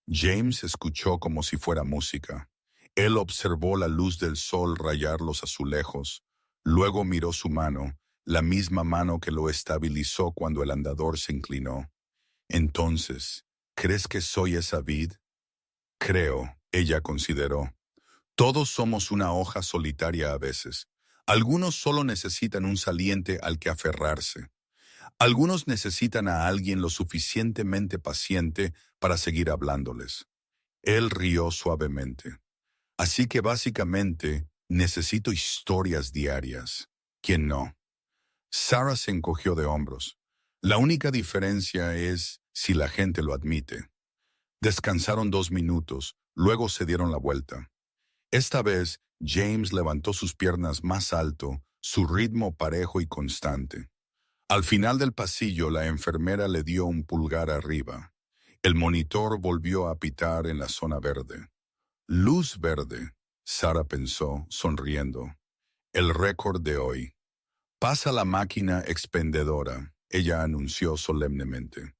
James escuchó como si fuera música. Él observó la luz del sol rayar los azulejos. Luego miró su mano, la misma mano que lo estabilizó cuando el andador se inclinó. Entonces, ¿crees que soy esa vid? Creo, ella consideró. Todos somos una hoja solitaria a veces. Algunos solo necesitan un saliente al que aferrarse. Algunos necesitan a alguien lo suficientemente paciente para seguir hablándoles. Él rió suavemente. Así que básicamente necesito historias diarias. ¿Quién no? Sarah se encogió de hombros. La única diferencia es si la gente lo admite. Descansaron 2 minutos, luego se dieron la vuelta. Esta vez, James levantó sus piernas más alto, su ritmo parejo y constante. Al final del pasillo, la enfermera le dio un pulgar arriba. El monitor volvió a pitar en la zona verde. Luz verde, Sarah pensó, sonriendo. El récord de hoy. Pasa la máquina expendedora, ella anunció solemnemente.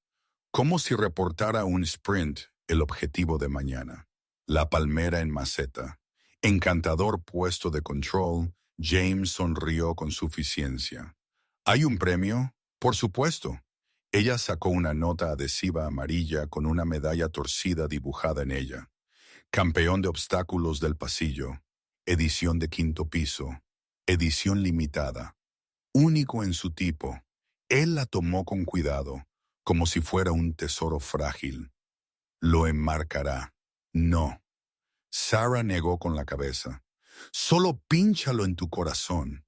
Como si reportara un sprint, el objetivo de mañana. La palmera en maceta. Encantador puesto de control, James sonrió con suficiencia. ¿Hay un premio? Por supuesto. Ella sacó una nota adhesiva amarilla con una medalla torcida dibujada en ella. Campeón de obstáculos del pasillo. Edición de 5º piso. Edición limitada. Único en su tipo. Él la tomó con cuidado, como si fuera un tesoro frágil. Lo enmarcará. No. Sarah negó con la cabeza. Solo pínchalo en tu corazón.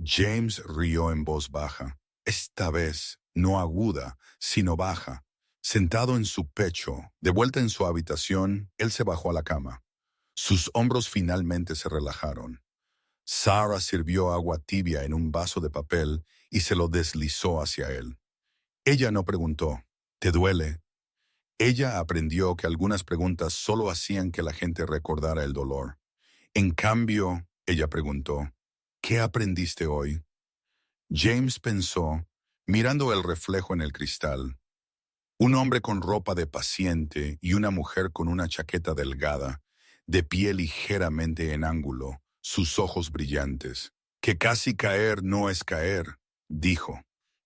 James rió en voz baja, esta vez no aguda, sino baja. Sentado en su pecho, de vuelta en su habitación, él se bajó a la cama. Sus hombros finalmente se relajaron. Sarah sirvió agua tibia en un vaso de papel y se lo deslizó hacia él. Ella no preguntó, ¿te duele? Ella aprendió que algunas preguntas solo hacían que la gente recordara el dolor. En cambio, ella preguntó, ¿qué aprendiste hoy? James pensó, mirando el reflejo en el cristal. Un hombre con ropa de paciente y una mujer con una chaqueta delgada, de pie ligeramente en ángulo, sus ojos brillantes. Que casi caer no es caer, dijo.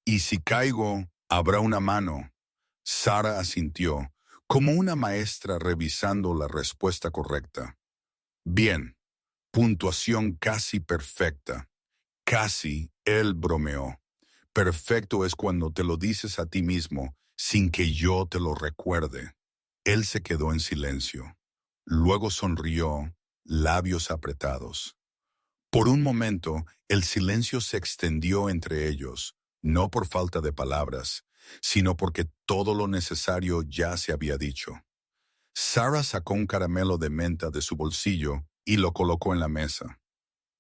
Y si caigo, habrá una mano. Sarah asintió, como una maestra revisando la respuesta correcta. Bien, puntuación casi perfecta. Casi, él bromeó. Perfecto es cuando te lo dices a ti mismo sin que yo te lo recuerde. Él se quedó en silencio. Luego sonrió, labios apretados. Por un momento, el silencio se extendió entre ellos, no por falta de palabras, sino porque todo lo necesario ya se había dicho. Sarah sacó un caramelo de menta de su bolsillo y lo colocó en la mesa.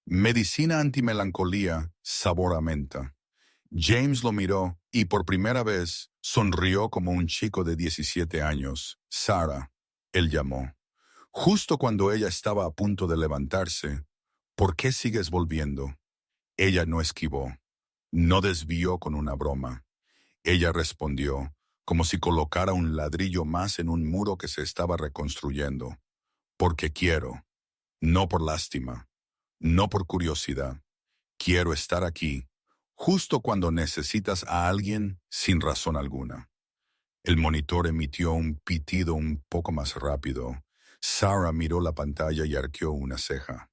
Medicina antimelancolía, sabor a menta. James lo miró y por primera vez sonrió como un chico de 17 años. Sarah, él llamó. Justo cuando ella estaba a punto de levantarse, ¿por qué sigues volviendo? Ella no esquivó, no desvió con una broma. Ella respondió, como si colocara un ladrillo más en un muro que se estaba reconstruyendo. Porque quiero, no por lástima, no por curiosidad. Quiero estar aquí, justo cuando necesitas a alguien sin razón alguna. El monitor emitió un pitido un poco más rápido. Sarah miró la pantalla y arqueó una ceja.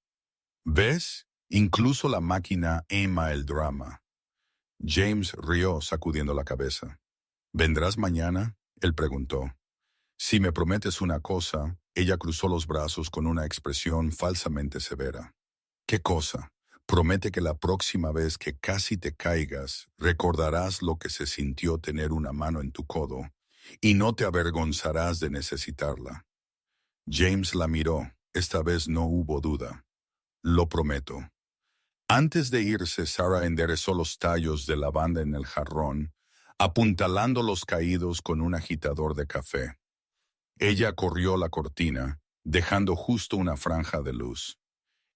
¿Ves? Incluso la máquina ama el drama. James rió sacudiendo la cabeza. ¿Vendrás mañana? Él preguntó. Si me prometes una cosa, ella cruzó los brazos con una expresión falsamente severa. ¿Qué cosa? Promete que la próxima vez que casi te caigas, recordarás lo que se sintió tener una mano en tu codo y no te avergonzarás de necesitarla. James la miró. Esta vez no hubo duda. Lo prometo. Antes de irse, Sarah enderezó los tallos de lavanda en el jarrón, apuntalando los caídos con un agitador de café. Ella corrió la cortina, dejando justo una franja de luz.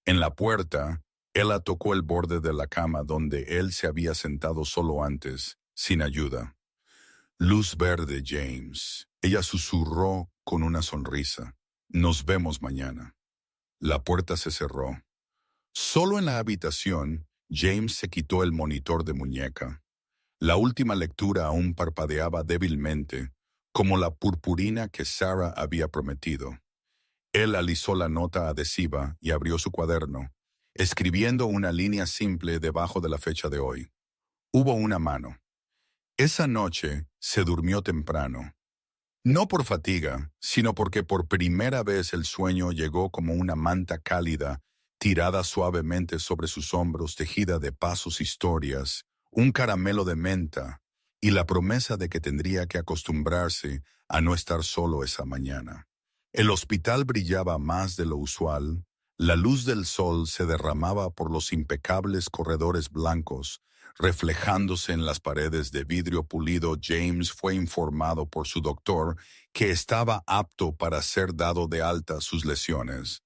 En la puerta, ella tocó el borde de la cama donde él se había sentado solo antes, sin ayuda. Luz verde, James. Ella susurró con una sonrisa. Nos vemos mañana. La puerta se cerró. Solo en la habitación, James se quitó el monitor de muñeca. La última lectura aún parpadeaba débilmente, como la purpurina que Sarah había prometido. Él alisó la nota adhesiva y abrió su cuaderno, escribiendo una línea simple debajo de la fecha de hoy. Hubo una mano. Esa noche se durmió temprano. No por fatiga, sino porque por primera vez el sueño llegó como una manta cálida, tirada suavemente sobre sus hombros, tejida de pasos, historias, un caramelo de menta y la promesa de que tendría que acostumbrarse a no estar solo esa mañana. El hospital brillaba más de lo usual, la luz del sol se derramaba por los impecables corredores blancos, reflejándose en las paredes de vidrio pulido. James fue informado por su doctor que estaba apto para ser dado de alta sus lesiones.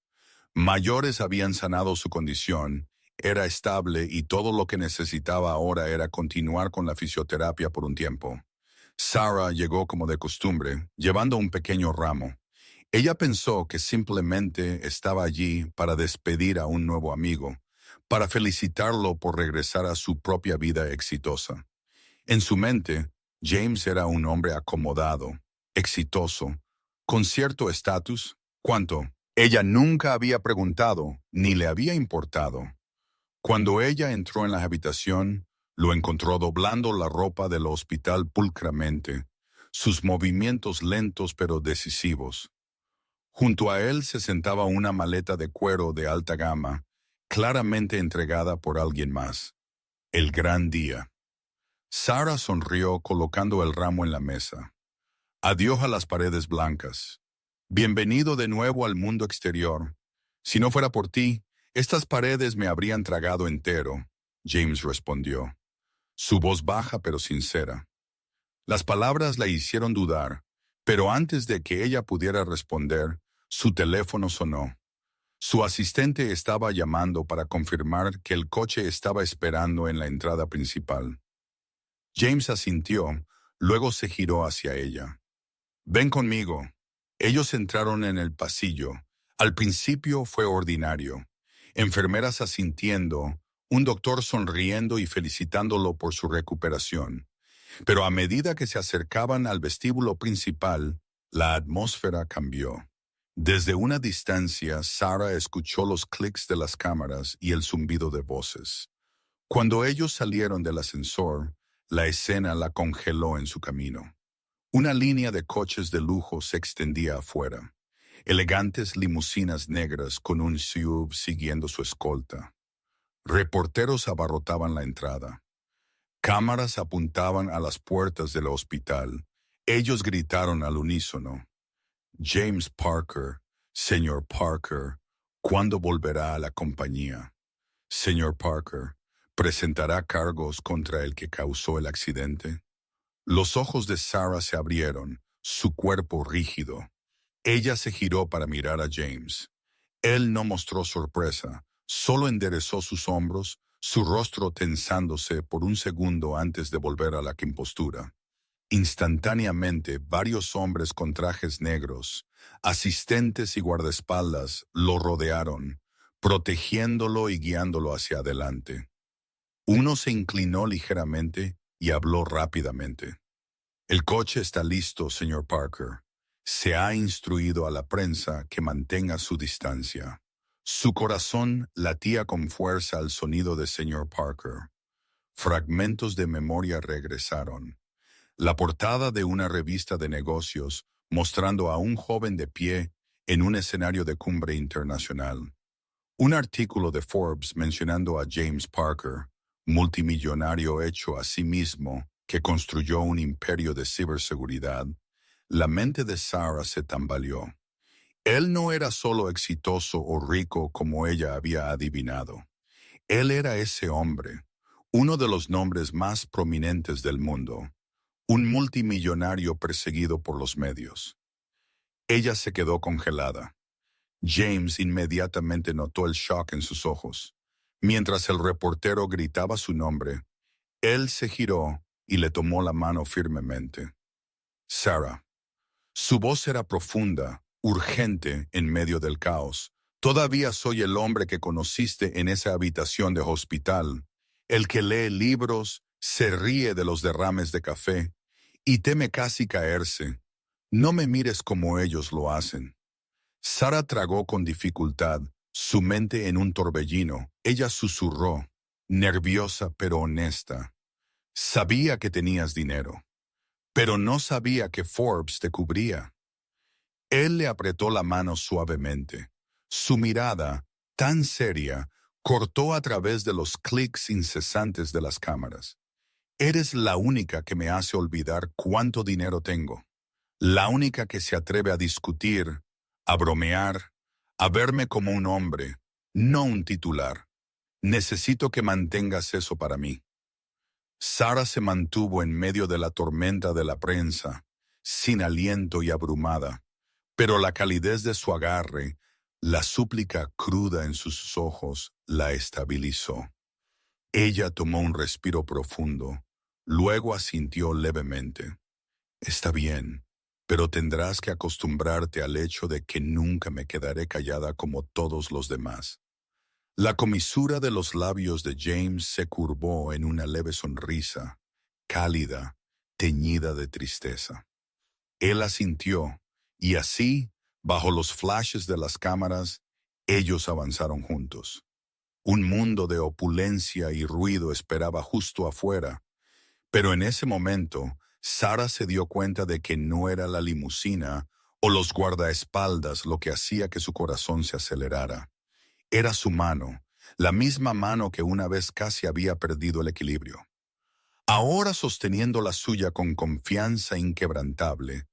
Mayores habían sanado su condición, era estable y todo lo que necesitaba ahora era continuar con la fisioterapia por un tiempo. Sarah llegó como de costumbre, llevando un pequeño ramo. Ella pensó que simplemente estaba allí para despedir a un nuevo amigo, para felicitarlo por regresar a su propia vida exitosa. En su mente, James era un hombre acomodado, exitoso, con cierto estatus. ¿Cuánto? Ella nunca había preguntado, ni le había importado. Cuando ella entró en la habitación, lo encontró doblando la ropa del hospital pulcramente, sus movimientos lentos pero decisivos. Junto a él se sentaba una maleta de cuero de alta gama, claramente entregada por alguien más. El gran día. Sarah sonrió colocando el ramo en la mesa. Adiós a las paredes blancas. Bienvenido de nuevo al mundo exterior. Si no fuera por ti, estas paredes me habrían tragado entero, James respondió. Su voz baja pero sincera. Las palabras la hicieron dudar, pero antes de que ella pudiera responder, su teléfono sonó. Su asistente estaba llamando para confirmar que el coche estaba esperando en la entrada principal. James asintió, luego se giró hacia ella. Ven conmigo. Ellos entraron en el pasillo. Al principio fue ordinario. Enfermeras asintiendo, un doctor sonriendo y felicitándolo por su recuperación. Pero a medida que se acercaban al vestíbulo principal, La atmósfera cambió. Desde una distancia, Sarah escuchó los clics de las cámaras y el zumbido de voces. Cuando ellos salieron del ascensor, la escena la congeló en su camino. Una línea de coches de lujo se extendía afuera. Elegantes limusinas negras con un SUV siguiendo su escolta. Reporteros abarrotaban la entrada. Cámaras apuntaban a las puertas del hospital. Ellos gritaron al unísono: James Parker, señor Parker, ¿cuándo volverá a la compañía? Señor Parker, ¿presentará cargos contra el que causó el accidente? Los ojos de Sarah se abrieron, su cuerpo rígido. Ella se giró para mirar a James. Él no mostró sorpresa, solo enderezó sus hombros, su rostro tensándose por un segundo antes de volver a la compostura. Instantáneamente, varios hombres con trajes negros, asistentes y guardaespaldas, lo rodearon, protegiéndolo y guiándolo hacia adelante. Uno se inclinó ligeramente y habló rápidamente. El coche está listo, señor Parker. Se ha instruido a la prensa que mantenga su distancia. Su corazón latía con fuerza al sonido de señor Parker. Fragmentos de memoria regresaron. La portada de una revista de negocios mostrando a un joven de pie en un escenario de cumbre internacional. Un artículo de Forbes mencionando a James Parker, multimillonario hecho a sí mismo, que construyó un imperio de ciberseguridad. La mente de Sarah se tambaleó. Él no era solo exitoso o rico como ella había adivinado. Él era ese hombre, uno de los nombres más prominentes del mundo, un multimillonario perseguido por los medios. Ella se quedó congelada. James inmediatamente notó el shock en sus ojos. Mientras el reportero gritaba su nombre, él se giró y le tomó la mano firmemente. Sarah. Su voz era profunda, urgente en medio del caos. Todavía soy el hombre que conociste en esa habitación de hospital, el que lee libros, se ríe de los derrames de café y teme casi caerse. No me mires como ellos lo hacen. Sarah tragó con dificultad, su mente en un torbellino. Ella susurró, nerviosa pero honesta. Sabía que tenías dinero, pero no sabía que Forbes te cubría. Él le apretó la mano suavemente. Su mirada, tan seria, cortó a través de los clics incesantes de las cámaras. Eres la única que me hace olvidar cuánto dinero tengo. La única que se atreve a discutir, a bromear, a verme como un hombre, no un titular. Necesito que mantengas eso para mí. Sarah se mantuvo en medio de la tormenta de la prensa, sin aliento y abrumada, pero la calidez de su agarre, la súplica cruda en sus ojos, la estabilizó. Ella tomó un respiro profundo, luego asintió levemente. Está bien, pero tendrás que acostumbrarte al hecho de que nunca me quedaré callada como todos los demás. La comisura de los labios de James se curvó en una leve sonrisa, cálida, teñida de tristeza. Él asintió, y así, bajo los flashes de las cámaras, ellos avanzaron juntos. Un mundo de opulencia y ruido esperaba justo afuera, pero en ese momento, Sarah se dio cuenta de que no era la limusina o los guardaespaldas lo que hacía que su corazón se acelerara. Era su mano, la misma mano que una vez casi había perdido el equilibrio. Ahora sosteniendo la suya con confianza inquebrantable.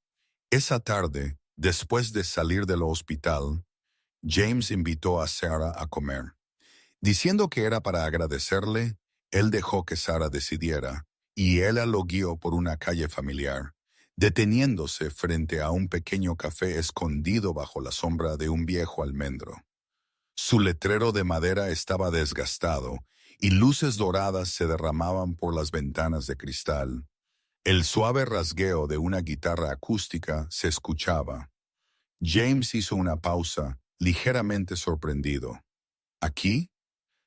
Esa tarde, después de salir del hospital, James invitó a Sarah a comer. Diciendo que era para agradecerle, él dejó que Sarah decidiera, y él lo guió por una calle familiar, deteniéndose frente a un pequeño café escondido bajo la sombra de un viejo almendro. Su letrero de madera estaba desgastado, y luces doradas se derramaban por las ventanas de cristal. El suave rasgueo de una guitarra acústica se escuchaba. James hizo una pausa, ligeramente sorprendido. ¿Aquí?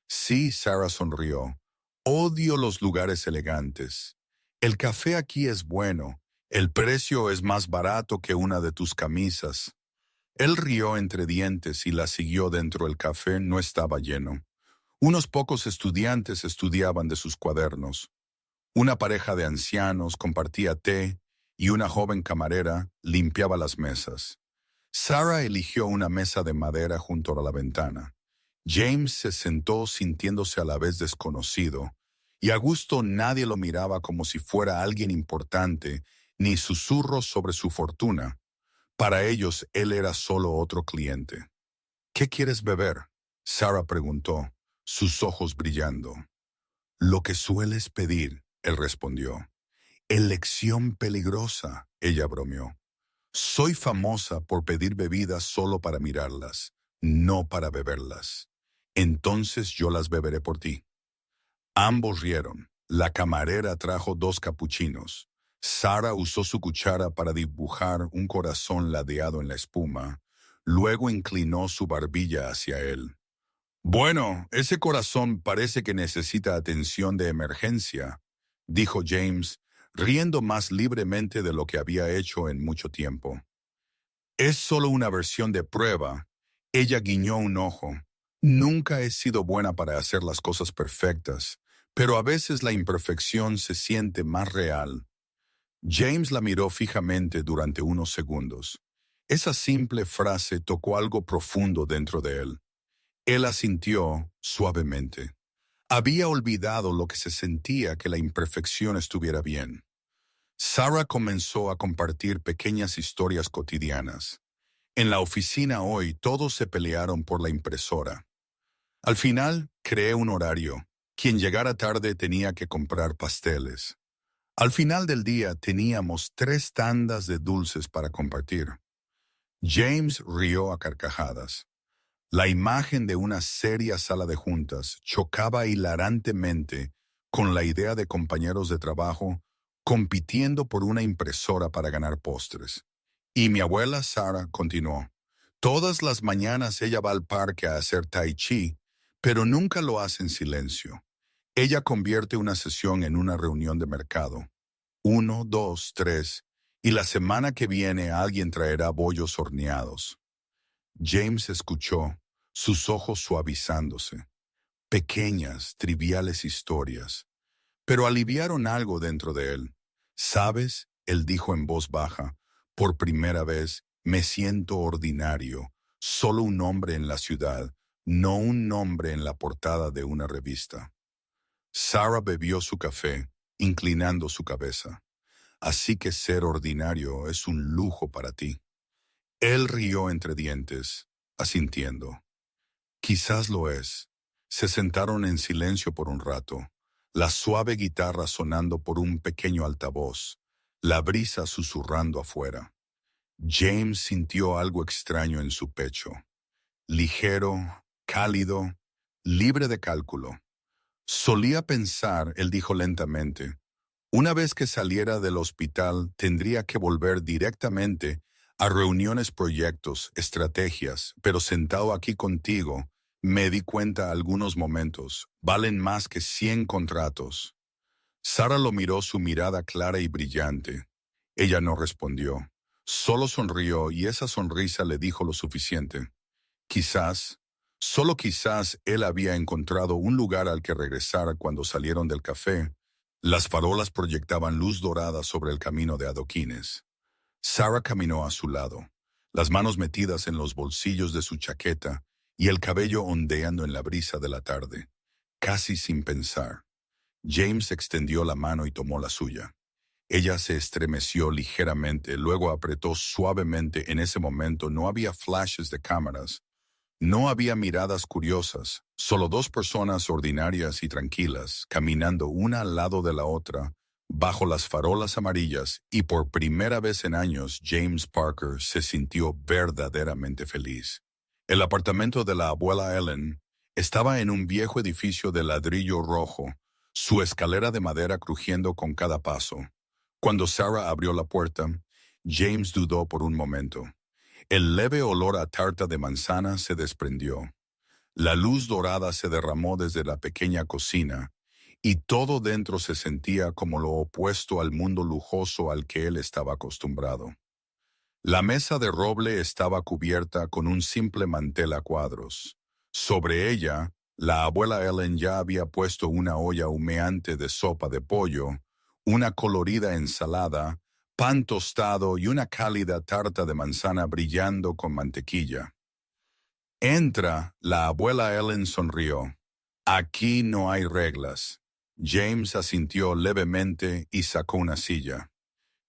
Sí, Sarah sonrió. Odio los lugares elegantes. El café aquí es bueno, El precio es más barato que una de tus camisas. Él rió entre dientes y la siguió dentro. El café no estaba lleno. Unos pocos estudiantes estudiaban de sus cuadernos. Una pareja de ancianos compartía té y una joven camarera limpiaba las mesas. Sarah eligió una mesa de madera junto a la ventana. James se sentó sintiéndose a la vez desconocido, y a gusto nadie lo miraba como si fuera alguien importante, ni susurros sobre su fortuna. Para ellos, él era solo otro cliente. ¿Qué quieres beber?, Sarah preguntó, sus ojos brillando. Lo que sueles pedir, él respondió. Elección peligrosa, ella bromeó. Soy famosa por pedir bebidas solo para mirarlas, no para beberlas. Entonces yo las beberé por ti. Ambos rieron. La camarera trajo 2 capuchinos. Sarah usó su cuchara para dibujar un corazón ladeado en la espuma. Luego inclinó su barbilla hacia él. Bueno, ese corazón parece que necesita atención de emergencia, dijo James, riendo más libremente de lo que había hecho en mucho tiempo. Es solo una versión de prueba. Ella guiñó un ojo. Nunca he sido buena para hacer las cosas perfectas, pero a veces la imperfección se siente más real. James la miró fijamente durante unos segundos. Esa simple frase tocó algo profundo dentro de él. Él asintió suavemente. Había olvidado lo que se sentía que la imperfección estuviera bien. Sarah comenzó a compartir pequeñas historias cotidianas. En la oficina hoy todos se pelearon por la impresora. Al final, creé un horario. Quien llegara tarde tenía que comprar pasteles. Al final del día teníamos 3 tandas de dulces para compartir. James rió a carcajadas. La imagen de una seria sala de juntas chocaba hilarantemente con la idea de compañeros de trabajo compitiendo por una impresora para ganar postres. Y mi abuela Sarah continuó. Todas las mañanas ella va al parque a hacer tai chi, pero nunca lo hace en silencio. Ella convierte una sesión en una reunión de mercado. 1, 2, 3, y la semana que viene alguien traerá bollos horneados. James escuchó, sus ojos suavizándose. Pequeñas, triviales historias, pero aliviaron algo dentro de él. ¿Sabes?, él dijo en voz baja, por primera vez me siento ordinario, solo un hombre en la ciudad, no un nombre en la portada de una revista. Sarah bebió su café, inclinando su cabeza. Así que ser ordinario es un lujo para ti. Él rió entre dientes, asintiendo. Quizás lo es. Se sentaron en silencio por un rato, la suave guitarra sonando por un pequeño altavoz, la brisa susurrando afuera. James sintió algo extraño en su pecho. Ligero, cálido, libre de cálculo. Solía pensar, él dijo lentamente, una vez que saliera del hospital tendría que volver directamente a reuniones, proyectos, estrategias, pero sentado aquí contigo, me di cuenta algunos momentos, valen más que 100 contratos. Sarah lo miró, su mirada clara y brillante. Ella no respondió, solo sonrió y esa sonrisa le dijo lo suficiente. Quizás, solo quizás, él había encontrado un lugar al que regresar cuando salieron del café. Las farolas proyectaban luz dorada sobre el camino de adoquines. Sarah caminó a su lado, las manos metidas en los bolsillos de su chaqueta y el cabello ondeando en la brisa de la tarde, casi sin pensar. James extendió la mano y tomó la suya. Ella se estremeció ligeramente, luego apretó suavemente. En ese momento no había flashes de cámaras, no había miradas curiosas, solo 2 personas ordinarias y tranquilas, caminando una al lado de la otra, bajo las farolas amarillas, y por primera vez en años James Parker se sintió verdaderamente feliz. El apartamento de la abuela Ellen estaba en un viejo edificio de ladrillo rojo, su escalera de madera crujiendo con cada paso. Cuando Sarah abrió la puerta, James dudó por un momento. El leve olor a tarta de manzana se desprendió. La luz dorada se derramó desde la pequeña cocina, y todo dentro se sentía como lo opuesto al mundo lujoso al que él estaba acostumbrado. La mesa de roble estaba cubierta con un simple mantel a cuadros. Sobre ella, la abuela Ellen ya había puesto una olla humeante de sopa de pollo, una colorida ensalada, pan tostado y una cálida tarta de manzana brillando con mantequilla. Entra, la abuela Ellen sonrió. Aquí no hay reglas. James asintió levemente y sacó una silla.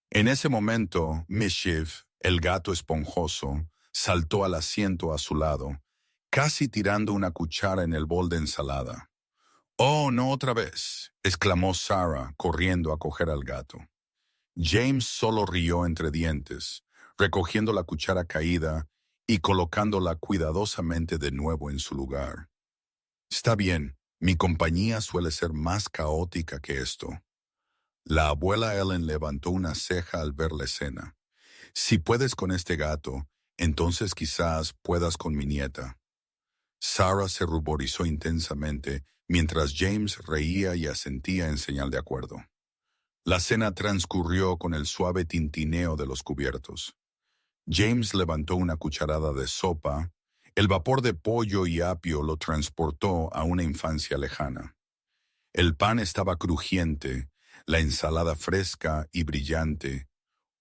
En ese momento, Mischief, el gato esponjoso, saltó al asiento a su lado, casi tirando una cuchara en el bol de ensalada. «Oh, no otra vez», exclamó Sarah, corriendo a coger al gato. James solo rió entre dientes, recogiendo la cuchara caída y colocándola cuidadosamente de nuevo en su lugar. «Está bien, mi compañía suele ser más caótica que esto». La abuela Ellen levantó una ceja al ver la escena. «Si puedes con este gato, entonces quizás puedas con mi nieta». Sarah se ruborizó intensamente mientras James reía y asentía en señal de acuerdo. La cena transcurrió con el suave tintineo de los cubiertos. James levantó una cucharada de sopa. El vapor de pollo y apio lo transportó a una infancia lejana. El pan estaba crujiente, la ensalada fresca y brillante,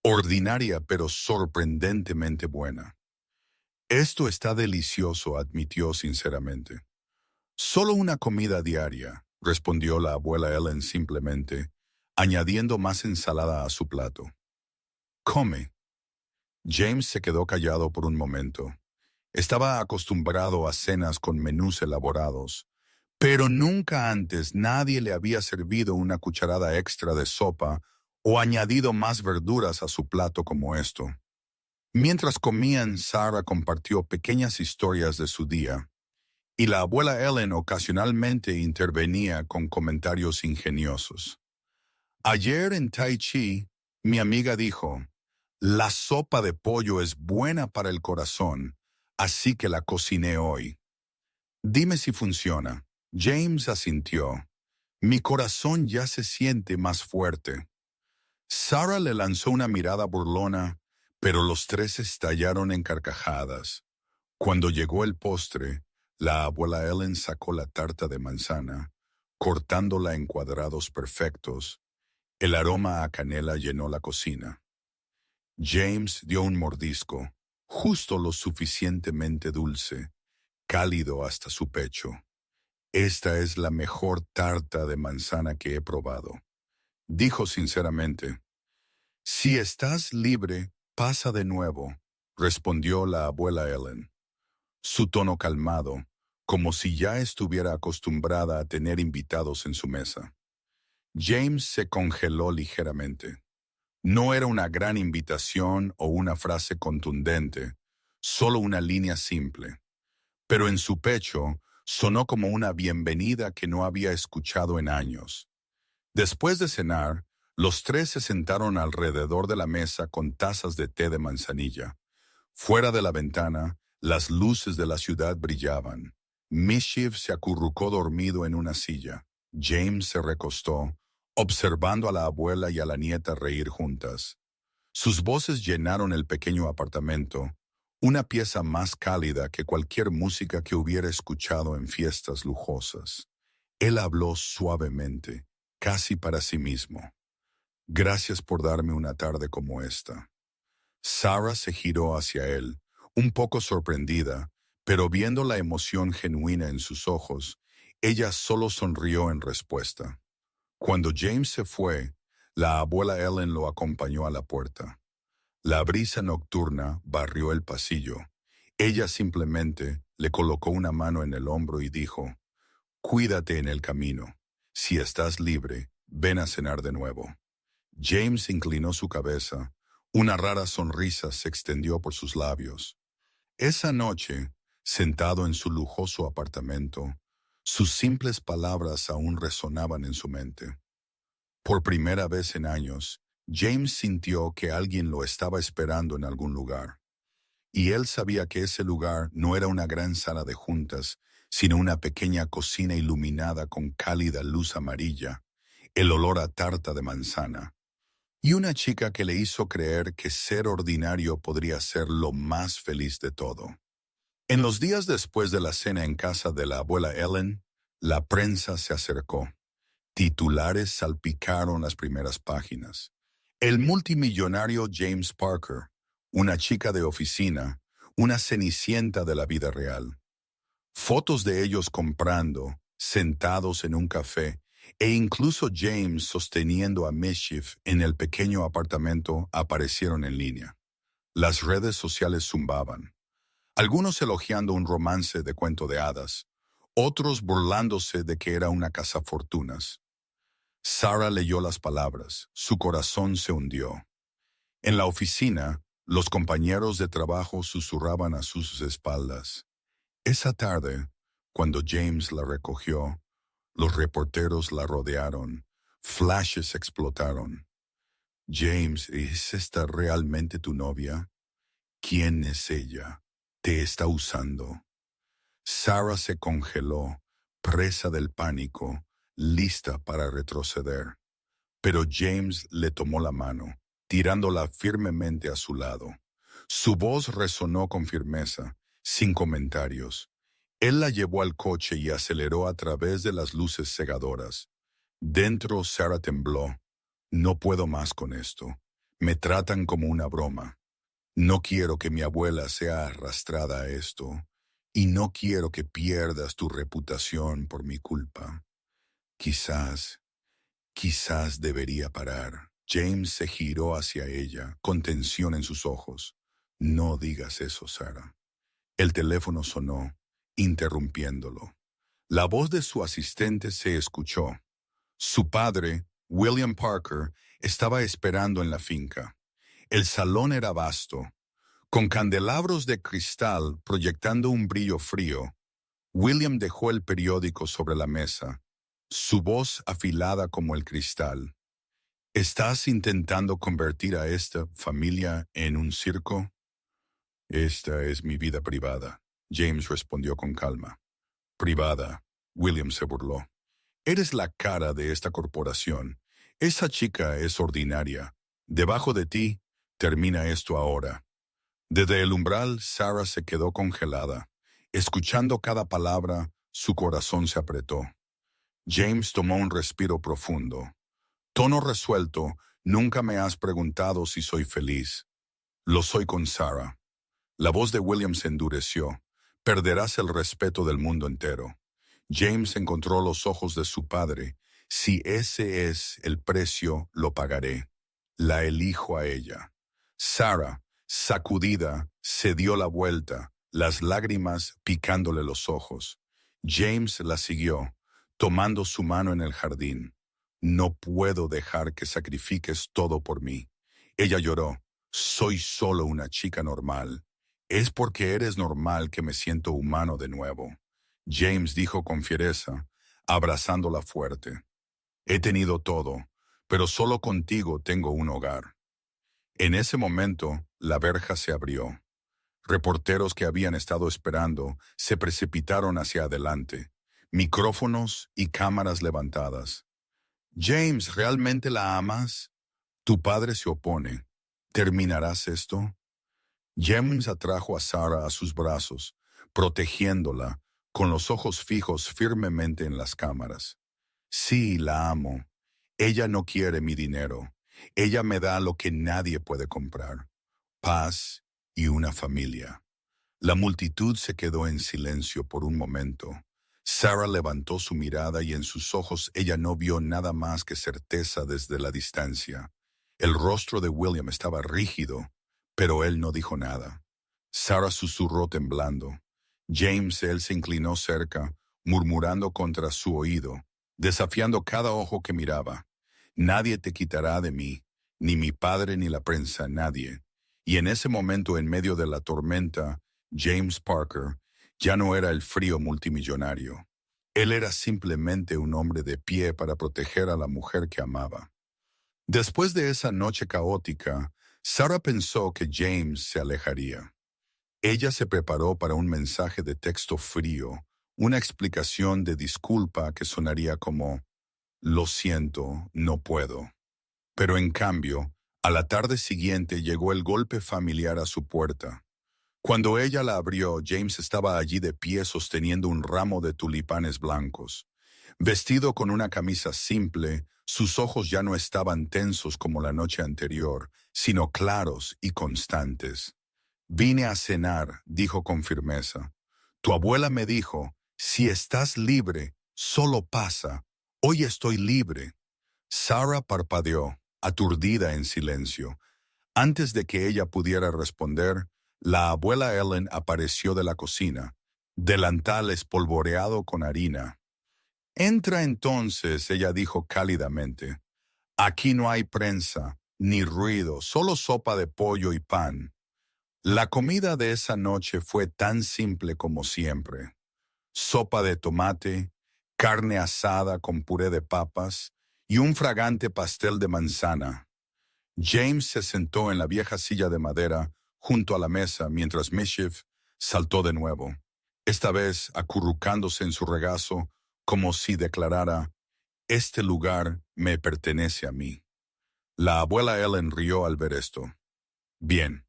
ordinaria pero sorprendentemente buena. «Esto está delicioso», admitió sinceramente. «Solo una comida diaria», respondió la abuela Ellen simplemente, añadiendo más ensalada a su plato. «Come». James se quedó callado por un momento. Estaba acostumbrado a cenas con menús elaborados, pero nunca antes nadie le había servido una cucharada extra de sopa o añadido más verduras a su plato como esto. Mientras comían, Sarah compartió pequeñas historias de su día, y la abuela Ellen ocasionalmente intervenía con comentarios ingeniosos. «Ayer en Tai Chi, mi amiga dijo, la sopa de pollo es buena para el corazón, así que la cociné hoy. Dime si funciona». James asintió. «Mi corazón ya se siente más fuerte». Sarah le lanzó una mirada burlona, pero los tres estallaron en carcajadas. Cuando llegó el postre, la abuela Ellen sacó la tarta de manzana, cortándola en cuadrados perfectos. El aroma a canela llenó la cocina. James dio un mordisco, justo lo suficientemente dulce, cálido hasta su pecho. «Esta es la mejor tarta de manzana que he probado», dijo sinceramente. «Si estás libre, pasa de nuevo», respondió la abuela Ellen. Su tono calmado, como si ya estuviera acostumbrada a tener invitados en su mesa. James se congeló ligeramente. No era una gran invitación o una frase contundente, solo una línea simple. Pero en su pecho sonó como una bienvenida que no había escuchado en años. Después de cenar, los tres se sentaron alrededor de la mesa con tazas de té de manzanilla. Fuera de la ventana, las luces de la ciudad brillaban. Mischief se acurrucó dormido en una silla. James se recostó, observando a la abuela y a la nieta reír juntas. Sus voces llenaron el pequeño apartamento, una pieza más cálida que cualquier música que hubiera escuchado en fiestas lujosas. Él habló suavemente, casi para sí mismo. «Gracias por darme una tarde como esta». Sarah se giró hacia él, un poco sorprendida, pero viendo la emoción genuina en sus ojos, ella solo sonrió en respuesta. Cuando James se fue, la abuela Ellen lo acompañó a la puerta. La brisa nocturna barrió el pasillo. Ella simplemente le colocó una mano en el hombro y dijo, «Cuídate en el camino. Si estás libre, ven a cenar de nuevo». James inclinó su cabeza. Una rara sonrisa se extendió por sus labios. Esa noche, sentado en su lujoso apartamento, sus simples palabras aún resonaban en su mente. Por primera vez en años, James sintió que alguien lo estaba esperando en algún lugar. Y él sabía que ese lugar no era una gran sala de juntas, sino una pequeña cocina iluminada con cálida luz amarilla, el olor a tarta de manzana, y una chica que le hizo creer que ser ordinario podría ser lo más feliz de todo. En los días después de la cena en casa de la abuela Ellen, la prensa se acercó. Titulares salpicaron las primeras páginas. El multimillonario James Parker, una chica de oficina, una cenicienta de la vida real. Fotos de ellos comprando, sentados en un café, e incluso James sosteniendo a Mischief en el pequeño apartamento aparecieron en línea. Las redes sociales zumbaban. Algunos elogiando un romance de cuento de hadas, otros burlándose de que era una cazafortunas. Sarah leyó las palabras, su corazón se hundió. En la oficina, los compañeros de trabajo susurraban a sus espaldas. Esa tarde, cuando James la recogió, los reporteros la rodearon, flashes explotaron. James, ¿es esta realmente tu novia? ¿Quién es ella? ¿Te está usando? Sarah se congeló, presa del pánico, lista para retroceder. Pero James le tomó la mano, tirándola firmemente a su lado. Su voz resonó con firmeza, sin comentarios. Él la llevó al coche y aceleró a través de las luces cegadoras. Dentro Sarah tembló. No puedo más con esto. Me tratan como una broma. No quiero que mi abuela sea arrastrada a esto. Y no quiero que pierdas tu reputación por mi culpa. Quizás debería parar. James se giró hacia ella, con tensión en sus ojos. No digas eso, Sarah. El teléfono sonó, interrumpiéndolo. La voz de su asistente se escuchó. Su padre, William Parker, estaba esperando en la finca. El salón era vasto, con candelabros de cristal proyectando un brillo frío. William dejó el periódico sobre la mesa, su voz afilada como el cristal. ¿Estás intentando convertir a esta familia en un circo? Esta es mi vida privada, James respondió con calma. Privada, William se burló. Eres la cara de esta corporación. Esa chica es ordinaria. Debajo de ti, termina esto ahora. Desde el umbral, Sarah se quedó congelada. Escuchando cada palabra, su corazón se apretó. James tomó un respiro profundo. Tono resuelto, nunca me has preguntado si soy feliz. Lo soy con Sarah. La voz de William se endureció. Perderás el respeto del mundo entero. James encontró los ojos de su padre. Si ese es el precio, lo pagaré. La elijo a ella. Sarah, sacudida, se dio la vuelta, las lágrimas picándole los ojos. James la siguió, tomando su mano en el jardín. No puedo dejar que sacrifiques todo por mí. Ella lloró. Soy solo una chica normal. Es porque eres normal que me siento humano de nuevo. James dijo con fiereza, abrazándola fuerte. He tenido todo, pero solo contigo tengo un hogar. En ese momento, la verja se abrió. Reporteros que habían estado esperando se precipitaron hacia adelante, micrófonos y cámaras levantadas. James, ¿realmente la amas? Tu padre se opone. ¿Terminarás esto? James atrajo a Sarah a sus brazos, protegiéndola, con los ojos fijos firmemente en las cámaras. Sí, la amo. Ella no quiere mi dinero. Ella me da lo que nadie puede comprar. Paz y una familia. La multitud se quedó en silencio por un momento. Sarah levantó su mirada y en sus ojos ella no vio nada más que certeza desde la distancia. El rostro de William estaba rígido, pero él no dijo nada. Sarah susurró temblando. James, él se inclinó cerca, murmurando contra su oído, desafiando cada ojo que miraba. Nadie te quitará de mí, ni mi padre ni la prensa, nadie. Y en ese momento, en medio de la tormenta, James Parker ya no era el frío multimillonario. Él era simplemente un hombre de pie para proteger a la mujer que amaba. Después de esa noche caótica, Sarah pensó que James se alejaría. Ella se preparó para un mensaje de texto frío, una explicación de disculpa que sonaría como «Lo siento, no puedo». Pero en cambio, a la tarde siguiente llegó el golpe familiar a su puerta. Cuando ella la abrió, James estaba allí de pie sosteniendo un ramo de tulipanes blancos. Vestido con una camisa simple, sus ojos ya no estaban tensos como la noche anterior, sino claros y constantes. «Vine a cenar», dijo con firmeza. «Tu abuela me dijo, si estás libre, solo pasa. Hoy estoy libre». Sarah parpadeó, aturdida en silencio. Antes de que ella pudiera responder, la abuela Ellen apareció de la cocina, delantal espolvoreado con harina. «Entra entonces», ella dijo cálidamente. «Aquí no hay prensa, ni ruido, solo sopa de pollo y pan». La comida de esa noche fue tan simple como siempre. Sopa de tomate, carne asada con puré de papas y un fragante pastel de manzana. James se sentó en la vieja silla de madera junto a la mesa mientras Mischief saltó de nuevo, esta vez acurrucándose en su regazo como si declarara, «Este lugar me pertenece a mí». La abuela Ellen rió al ver esto. «Bien,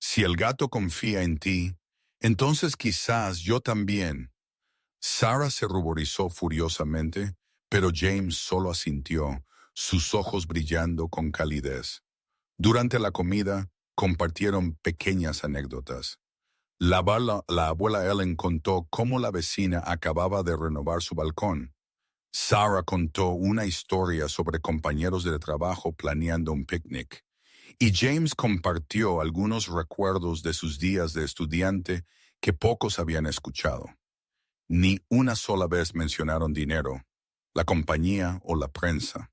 si el gato confía en ti, entonces quizás yo también». Sarah se ruborizó furiosamente, pero James solo asintió, sus ojos brillando con calidez. Durante la comida, compartieron pequeñas anécdotas. La abuela Ellen contó cómo la vecina acababa de renovar su balcón. Sarah contó una historia sobre compañeros de trabajo planeando un picnic. Y James compartió algunos recuerdos de sus días de estudiante que pocos habían escuchado. Ni una sola vez mencionaron dinero, la compañía o la prensa.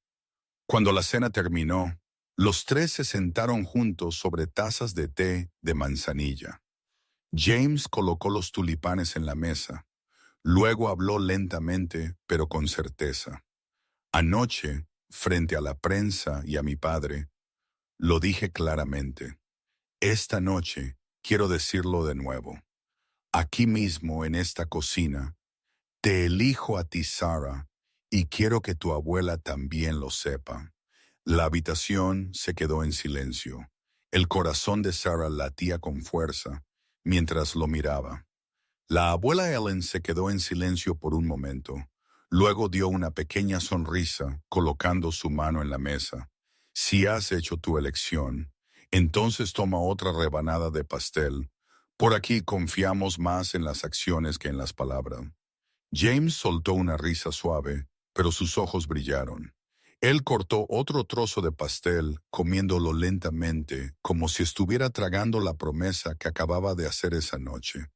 Cuando la cena terminó, los tres se sentaron juntos sobre tazas de té de manzanilla. James colocó los tulipanes en la mesa. Luego habló lentamente, pero con certeza. «Anoche, frente a la prensa y a mi padre, lo dije claramente. Esta noche quiero decirlo de nuevo. Aquí mismo, en esta cocina, te elijo a ti, Sarah, y quiero que tu abuela también lo sepa». La habitación se quedó en silencio. El corazón de Sarah latía con fuerza mientras lo miraba. La abuela Ellen se quedó en silencio por un momento. Luego dio una pequeña sonrisa, colocando su mano en la mesa. «Si has hecho tu elección, entonces toma otra rebanada de pastel. Por aquí confiamos más en las acciones que en las palabras». James soltó una risa suave, pero sus ojos brillaron. Él cortó otro trozo de pastel, comiéndolo lentamente, como si estuviera tragando la promesa que acababa de hacer esa noche.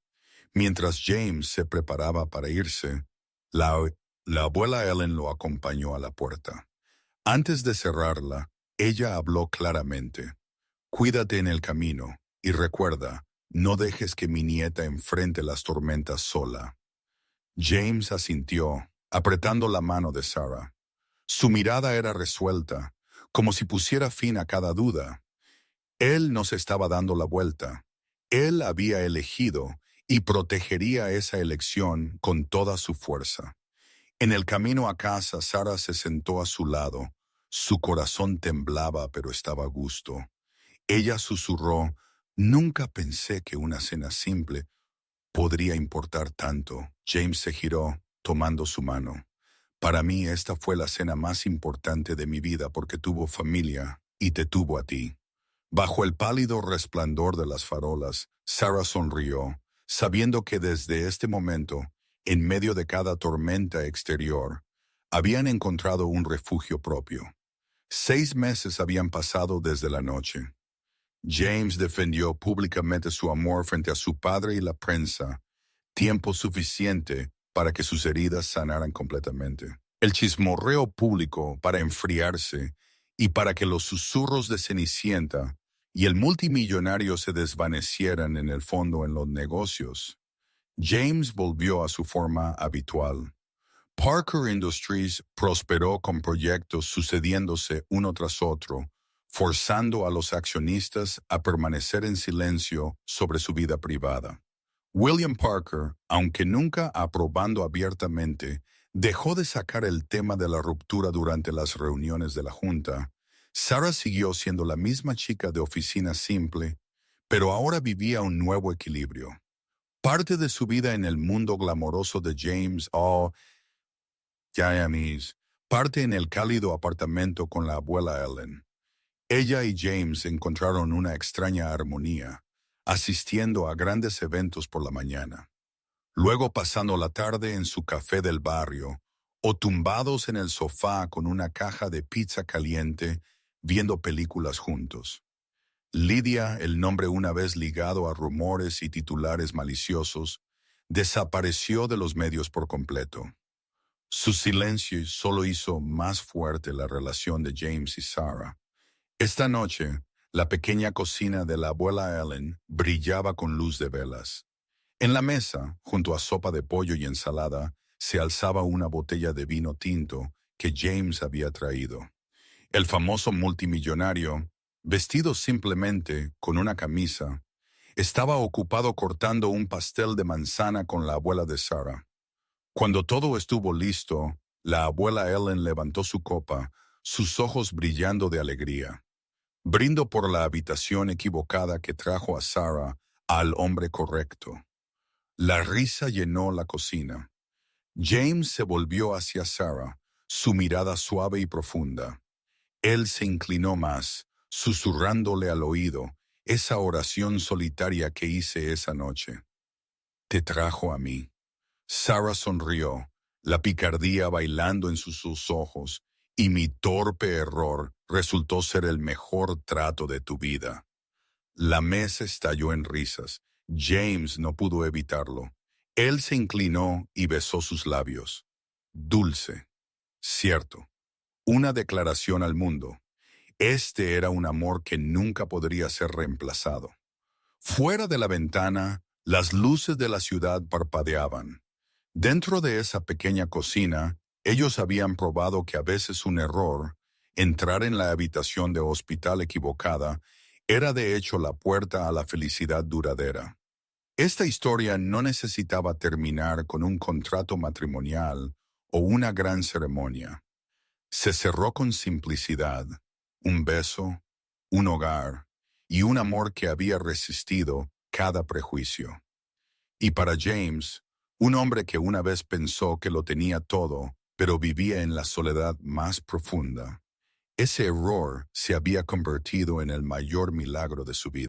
Mientras James se preparaba para irse, la abuela Ellen lo acompañó a la puerta. Antes de cerrarla, ella habló claramente. «Cuídate en el camino, y recuerda, no dejes que mi nieta enfrente las tormentas sola». James asintió, apretando la mano de Sarah. Su mirada era resuelta, como si pusiera fin a cada duda. Él no se estaba dando la vuelta. Él había elegido y protegería esa elección con toda su fuerza. En el camino a casa, Sarah se sentó a su lado. Su corazón temblaba, pero estaba a gusto. Ella susurró, «Nunca pensé que una cena simple podría importar tanto». James se giró, tomando su mano. «Para mí esta fue la cena más importante de mi vida porque tuvo familia y te tuvo a ti». Bajo el pálido resplandor de las farolas, Sarah sonrió, sabiendo que desde este momento, en medio de cada tormenta exterior, habían encontrado un refugio propio. 6 meses habían pasado desde la noche. James defendió públicamente su amor frente a su padre y la prensa, tiempo suficiente para que sus heridas sanaran completamente. El chismorreo público para enfriarse y para que los susurros de Cenicienta y el multimillonario se desvanecieran en el fondo en los negocios. James volvió a su forma habitual. Parker Industries prosperó con proyectos sucediéndose uno tras otro, forzando a los accionistas a permanecer en silencio sobre su vida privada. William Parker, aunque nunca aprobando abiertamente, dejó de sacar el tema de la ruptura durante las reuniones de la Junta. Sarah siguió siendo la misma chica de oficina simple, pero ahora vivía un nuevo equilibrio. Parte de su vida en el mundo glamoroso de James Miami, parte en el cálido apartamento con la abuela Ellen. Ella y James encontraron una extraña armonía, asistiendo a grandes eventos por la mañana, luego pasando la tarde en su café del barrio, o tumbados en el sofá con una caja de pizza caliente, viendo películas juntos. Lydia, el nombre una vez ligado a rumores y titulares maliciosos, desapareció de los medios por completo. Su silencio solo hizo más fuerte la relación de James y Sarah. Esta noche, la pequeña cocina de la abuela Ellen brillaba con luz de velas. En la mesa, junto a sopa de pollo y ensalada, se alzaba una botella de vino tinto que James había traído. El famoso multimillonario, vestido simplemente con una camisa, estaba ocupado cortando un pastel de manzana con la abuela de Sarah. Cuando todo estuvo listo, la abuela Ellen levantó su copa, sus ojos brillando de alegría. Brindo por la habitación equivocada que trajo a Sarah al hombre correcto. La risa llenó la cocina. James se volvió hacia Sarah, su mirada suave y profunda. Él se inclinó más, susurrándole al oído esa oración solitaria que hice esa noche. Te trajo a mí. Sarah sonrió, la picardía bailando en sus ojos, y mi torpe error resultó ser el mejor trato de tu vida. La mesa estalló en risas. James no pudo evitarlo. Él se inclinó y besó sus labios. Dulce. Cierto. Una declaración al mundo. Este era un amor que nunca podría ser reemplazado. Fuera de la ventana, las luces de la ciudad parpadeaban. Dentro de esa pequeña cocina, ellos habían probado que a veces un error, entrar en la habitación de hospital equivocada, era de hecho la puerta a la felicidad duradera. Esta historia no necesitaba terminar con un contrato matrimonial o una gran ceremonia. Se cerró con simplicidad, un beso, un hogar y un amor que había resistido cada prejuicio. Y para James, un hombre que una vez pensó que lo tenía todo, pero vivía en la soledad más profunda, ese error se había convertido en el mayor milagro de su vida.